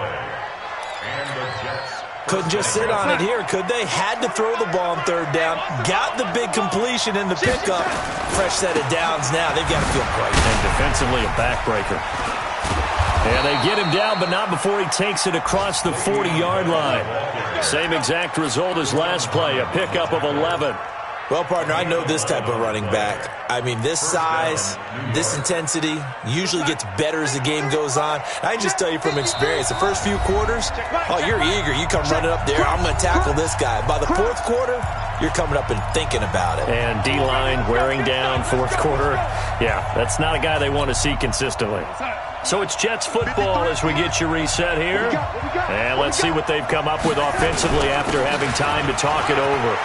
Couldn't just sit on it here, could they? Had to throw the ball on third down. Got the big completion in the pickup. Fresh set of downs now. They've got to feel great. And defensively a backbreaker. And they get him down, but not before he takes it across the 40-yard line. Same exact result as last play, a pickup of 11. Well, partner, I know this type of running back. I mean, this size, this intensity usually gets better as the game goes on. I can just tell you from experience, the first few quarters, oh, you're eager. You come running up there, I'm going to tackle this guy. By the fourth quarter, you're coming up and thinking about it. And D-line wearing down fourth quarter. Yeah, that's not a guy they want to see consistently. So it's Jets football as we get you reset here. And let's see what they've come up with offensively after having time to talk it over.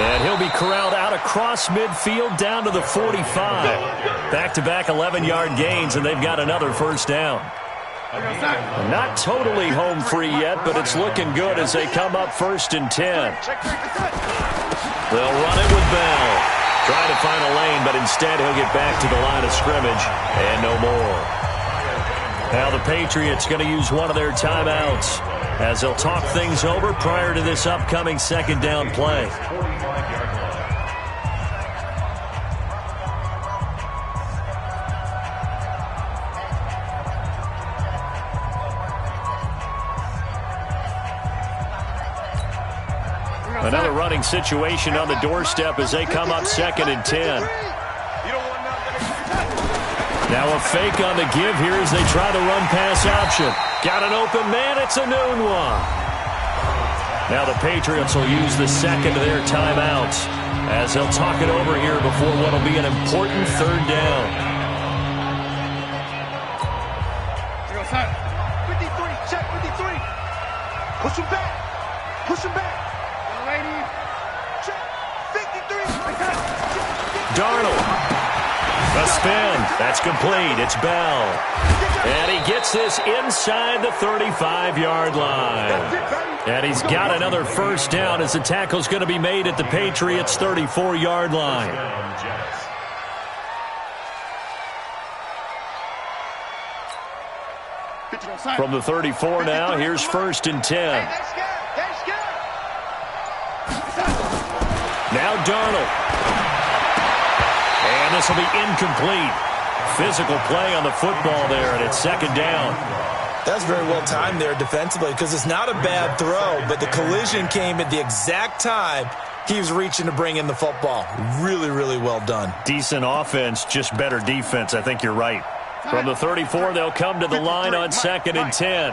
And he'll be corralled out across midfield down to the 45. Back-to-back 11-yard gains, and they've got another first down. Not totally home free yet, but it's looking good as they come up 1st and 10. They'll run it with Bell. Trying to find a lane, but instead he'll get back to the line of scrimmage and no more. Now the Patriots going to use one of their timeouts as they'll talk things over prior to this upcoming second down play. Another running situation on the doorstep as they come up 2nd and 10. Now a fake on the give here as they try the run-pass option. Got an open man. It's a noon one. Now the Patriots will use the second of their timeouts as they'll talk it over here before what will be an important third down. 53, check 53. Push him back. Push him back. Darnold. A spin. That's complete. It's Bell. And he gets this inside the 35-yard line. And he's got another first down as the tackle's going to be made at the Patriots' 34-yard line. From the 34 now, here's 1st and 10. Now Darnold. And this will be incomplete. Physical play on the football there, and it's 2nd down. That's very well timed there defensively because it's not a bad throw, but the collision came at the exact time he was reaching to bring in the football. Really, really well done. Decent offense, just better defense. I think you're right. From the 34, they'll come to the line on 2nd and 10.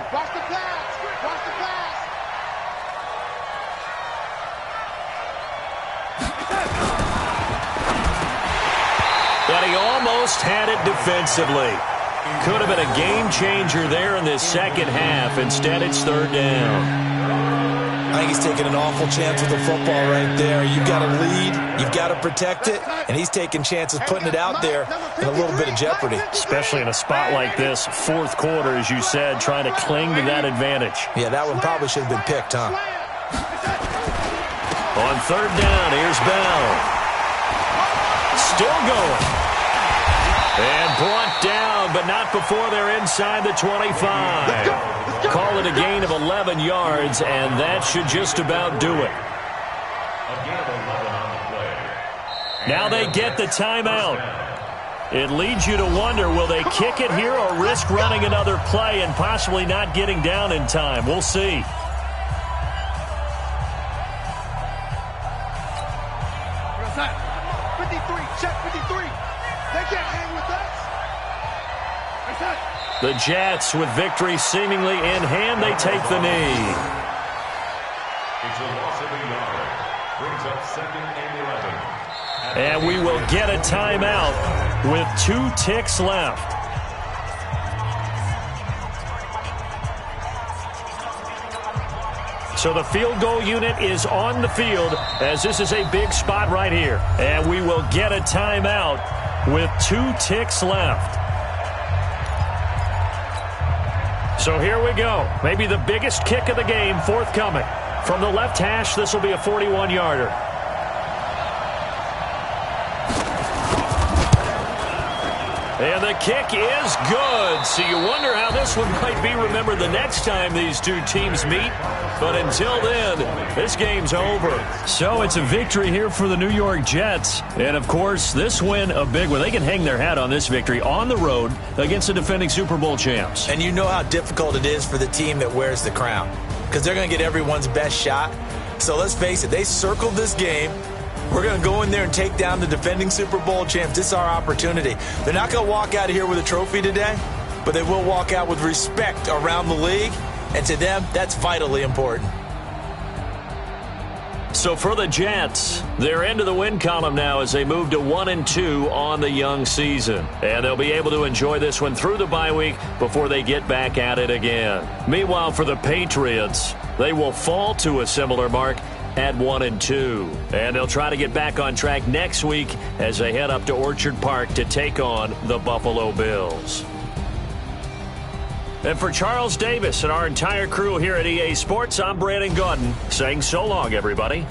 But he almost had it defensively. Could have been a game changer there in this second half. Instead, it's 3rd down. I think he's taking an awful chance with the football right there. You've got to lead, you've got to protect it, and he's taking chances putting it out there in a little bit of jeopardy. Especially in a spot like this, 4th quarter, as you said, trying to cling to that advantage. Yeah, that one probably should have been picked, huh? On 3rd down, here's Bell. Still going. And brought down, but not before they're inside the 25. Call it a gain of 11 yards, and that should just about do it. Now they get the timeout. It leads you to wonder, will they kick it here or risk running another play and possibly not getting down in time? We'll see. The Jets, with victory seemingly in hand, they take the knee. It's a loss of a yard. Brings up 2nd and 11. And we will get a timeout with 2 ticks left. So the field goal unit is on the field as this is a big spot right here. And we will get a timeout with 2 ticks left. So here we go. Maybe the biggest kick of the game forthcoming. From the left hash, this will be a 41-yarder. And the kick is good. So you wonder how this one might be remembered the next time these two teams meet. But until then, this game's over. So it's a victory here for the New York Jets. And, of course, this win, a big one. They can hang their hat on this victory on the road against the defending Super Bowl champs. And you know how difficult it is for the team that wears the crown because they're going to get everyone's best shot. So let's face it, they circled this game. We're going to go in there and take down the defending Super Bowl champs. This is our opportunity. They're not going to walk out of here with a trophy today, but they will walk out with respect around the league. And to them, that's vitally important. So for the Jets, they're into the win column now as they move to 1-2 on the young season. And they'll be able to enjoy this one through the bye week before they get back at it again. Meanwhile, for the Patriots, they will fall to a similar mark at 1-2. And they'll try to get back on track next week as they head up to Orchard Park to take on the Buffalo Bills. And for Charles Davis and our entire crew here at EA Sports, I'm Brandon Gaudin saying so long, everybody.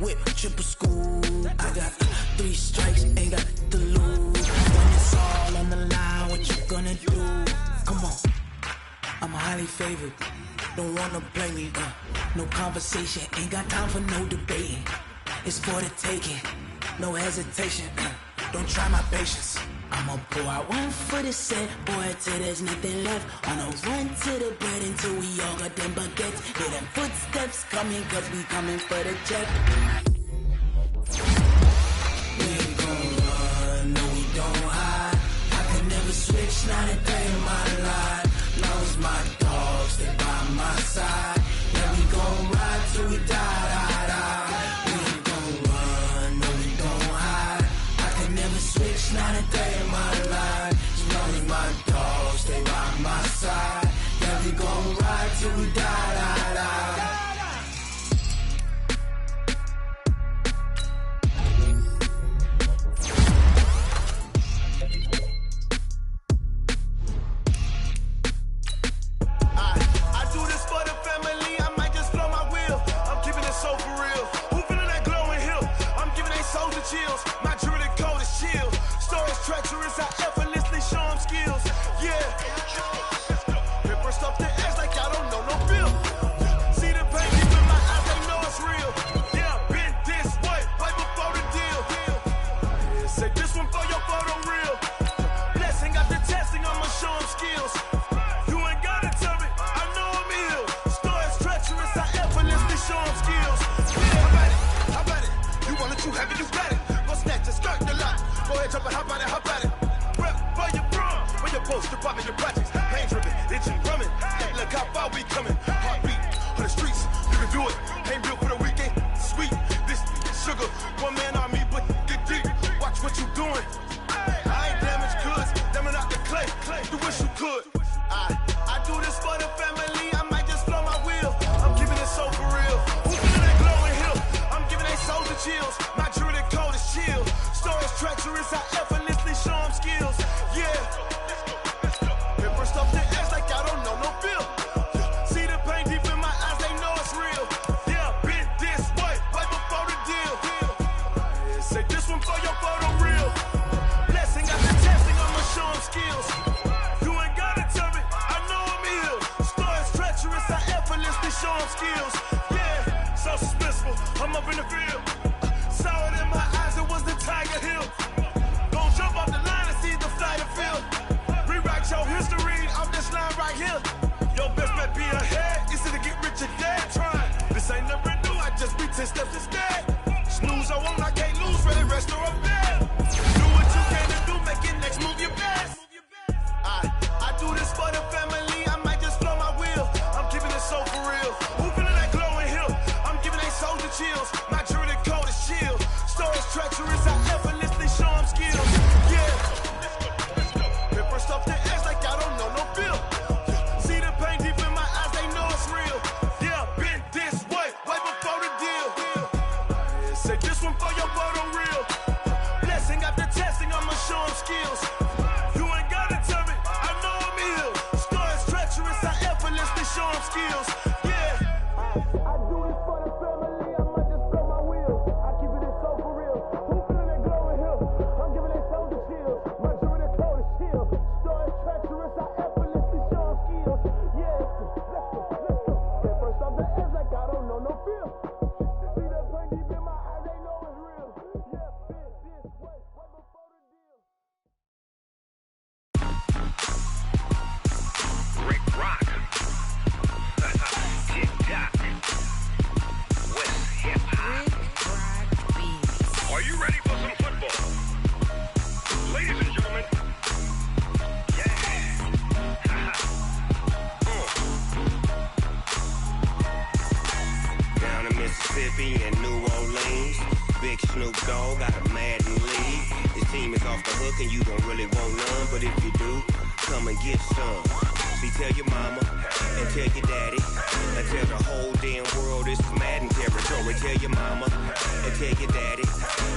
whip, triple school. I got 3 strikes, ain't got to lose. When it's all on the line, what you gonna do? Come on, I'm highly favored. Don't wanna play me, no conversation. Ain't got time for no debating. It's for the taking, no hesitation. Don't try my patience. I'ma pull out 1 foot of set, boy, till there's nothing left. On a run to the bread until we all got them baguettes. Hear them footsteps coming, cause we coming for the check. We ain't gon' run, no we don't hide. I can never switch, not a day in my life. Long as my dogs, they by my side. Yeah, we gon' ride till we die. We ain't gon' run, no we don't hide. I can never switch, not a day in my life. As long as my dogs, they by my side. Yeah, we gon' ride till we die. Chills. My jewelry code is chill. Stories treacherous, I effortlessly show them skills. Yeah. Paper stuff the edge like I don't know no feel. See the pain deep in my eyes, they know it's real. Yeah, been this way, way before the deal. Yeah, say this one for your photo real. Blessing after testing, I'ma show them skills. You ain't gotta tell me, I know I'm ill. Stories treacherous, I effortlessly show them skills. Yeah, how about it? You want it too heavy, you got it. Snatch a skirt the lot. Go ahead, jump and hop on it, hop on it. Rep for your prom, for your post, department, your projects. Pain driven, itching, drumming. Hey, look how far we coming. Heartbeat on the streets, you can do it. Ain't built for the weekend. Sweet, this sugar, 1 man army, but get deep. Watch what you doing. I ain't damaged goods, damn it out the clay. You wish you could. I do this for the family. I might just blow my wheel. I'm keeping it so for real. Who feeling that glowing hill? I'm giving they souls the chills. My jewelry code is chill. Stories treacherous, I effortlessly show them skills. Yeah. Paper stuff the edge like I don't know no feel. See the pain deep in my eyes, they know it's real. Yeah, been this way, way before the deal. Yeah, say this one for your photo real. Blessing after testing, I'ma show them skills. You ain't gotta tell me, I know I'm ill. Stories treacherous, I effortlessly show them skills. Yeah, so suspenseful, I'm up in the field. Saw it in my eyes, it was the Tiger Hill. Gon' jump off the line and see the flight of field. Rewrite your history off this line right here. Your best bet be ahead, easy to get rich or dead trying. This ain't never new, I just be 10 steps instead. Snooze I won't, I can't lose, ready, rest or I'm dead. Do what you can to do, make it next move your best. I do this for the family, I might just blow my wheel. I'm keeping it so for real. Who feeling that glowing hill? I'm giving they souls the chills. My jewelry code is chill. Stories treacherous, I effortlessly show them skills. Yeah. Paper stuff the edge like I don't know no feel. See the pain deep in my eyes, they know it's real. Yeah, been this way, way before the deal. Yeah, say this one for your photo real. Blessing after testing, I'ma show them skills. You ain't gotta tell me, I know I'm ill. Stories treacherous, I effortlessly show them skills. Yeah. I do this for the family, I might just blow my wheel. I keep it so for real. Who feeling that glowing hill? I'm giving they souls the chills. My jewelry code is chill. Stories treacherous, I effortlessly show them skills. Yeah, let's go. That first off the edge like I don't know no feel. See that pain deep in my eyes, they know it's real. Yeah, been this way, way before the deal. Rick Rock. Tick-tock. West hip-hop. Are you ready for some football? Ladies and gentlemen. Yeah. Down in Mississippi and New Orleans, Big Snoop Dogg got a Madden league. His team is off the hook and you don't really want none, but if you do, come and get some. See, tell your mama and tell your daddy and tell the whole damn world this is Madden territory. Tell your mama and tell your daddy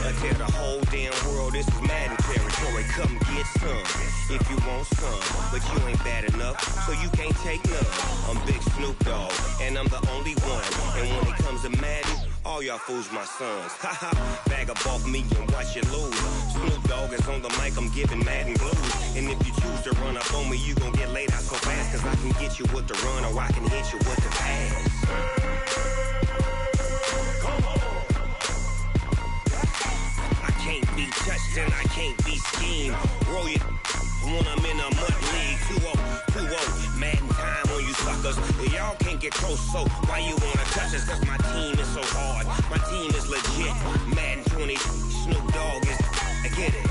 and tell the whole damn world this is Madden territory. Come get some if you want some, but you ain't bad enough, so you can't take none. I'm Big Snoop Dogg and I'm the only one, and when it comes to Madden, All y'all fools my sons. Haha, bag up off me and watch you lose. Snoop Dogg is on the mic, I'm giving Madden blues. And if you choose to run up on me, you gon' get laid out so fast. Cause I can get you with the run or I can hit you with the pass. I can't be touched and I can't be schemed. Roll you when I'm in a mud league. 2-0, Madden time on you suckers. Y'all can't get close, so why you wanna touch us? Cause my team is so hard, my team is legit. Madden 20, Snoop Dogg is, I get it.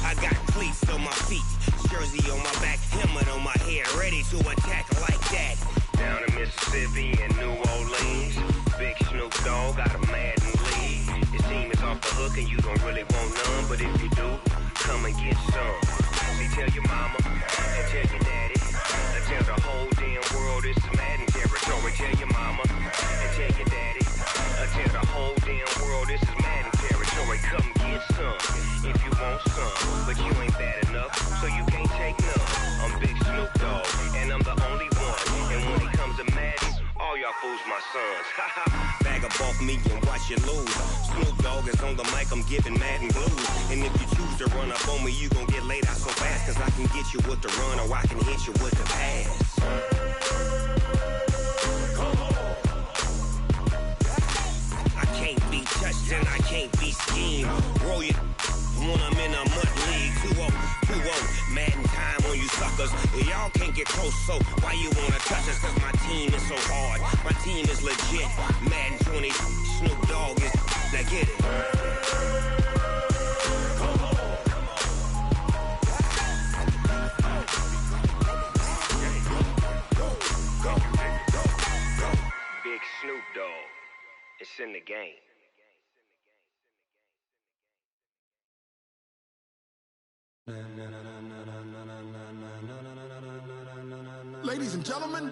I got cleats on my feet, jersey on my back, helmet on my head, ready to attack like that. Down in Mississippi and New Orleans, big Snoop Dogg got a Madden lead. His team is off the hook and you don't really want none, but if you do, come and get some. See, tell your mama and tell your daddy, and tell the whole damn world it's Madden territory. Tell your mama and tell your daddy, and tell the whole damn world this is Madden territory. Come get some if you want some, but you ain't bad enough, so you can't take none. I'm Big Snoop Dogg, and I'm the only one. And when it comes to Madden, all y'all fools my sons. Bag up off me and watch you lose. Snoop Dogg is on the mic, I'm giving Madden blues. And if you choose to run up on me, you gon' get laid out so fast. Cause I can get you with the run or I can hit you with the pass. I can't be touched and I can't be schemed. Roll you when I'm in a mud league. 2-0, Madden time on you suckers. Y'all can't get close, so why you wanna touch us? Cause my team is so hard, my team is legit. Madden 20, Snoop Dogg is, now get it. Big Snoop Dogg, it's in the game. Ladies and gentlemen,